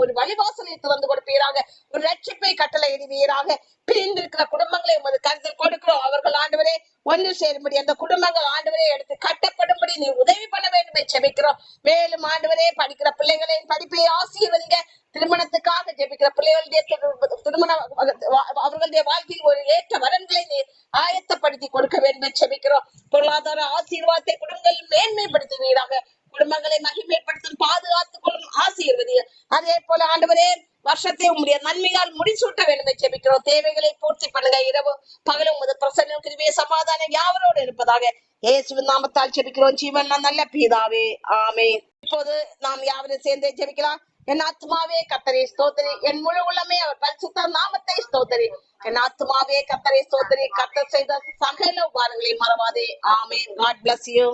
ஒரு வழிவாசலை திறந்து கொடுப்பீராக. ஒரு ரட்சிப்பை கட்டளையிடுவீராக. பிரிந்து இருக்கிற குடும்பங்களை உமது கருத்தில் கொடுக்கிறோம். அவர்கள் ஆண்டவரே ஒன்று சேரும்படி அந்த குடும்பங்கள் ஆண்டவரே எடுத்து கட்டப்படும்படி நீ உதவி பண்ண வேண்டுமே ஜெபிக்கிறோம். மேலும் ஆண்டவரே படிக்கிற பிள்ளைகளின் படிப்பை ஆசீர்வதிங்க. திருமணத்துக்காக ஜெபிக்கிற பிள்ளைகளுடைய திருமண அவர்களுடைய வாழ்க்கையில் ஒரு ஏற்ற வரன்களை நீர் ஆயத்தப்படுத்தி கொடுக்க வேண்டும் ஜெபிக்கிறோம். பொருளாதார ஆசீர்வாதத்தை குடும்பங்கள் மேன்மைப்படுத்துவீராக. குடும்பங்களை மகிமைப்படுத்தும் பாதுகாத்துக் கொள்ளும் ஆசீர்வதிகள். அதே போல ஆண்டவரே வருஷத்தை உங்களுடைய நன்மையால் முடிசூட்ட வேண்டும் ஜெபிக்கிறோம். தேவைகளை பூர்த்தி பண்ணுங்க. இரவு பகலும் உமது பிரசன்னம் கிருபை சமாதானம் யாவரோடு இருப்பதாக இயேசுவின் நாமத்தால் ஜெபிக்கிறோம் ஜீவன் நல்ல பிதாவே, ஆமென். இப்போது நாம் யாவரும் சேர்ந்தே ஜெபிக்கலாம். என் ஆத்மாவே கர்த்தரை ஸ்தோத்திரி, என் முழு உள்ளமே அவர் பரிசுத்த நாமத்தை ஸ்தோத்திரி. என் ஆத்மாவே கர்த்தரை ஸ்தோத்திரி, கர்த்தர் செய்த சகல உபகாரங்களை மறவாதே. ஆமென். God bless you.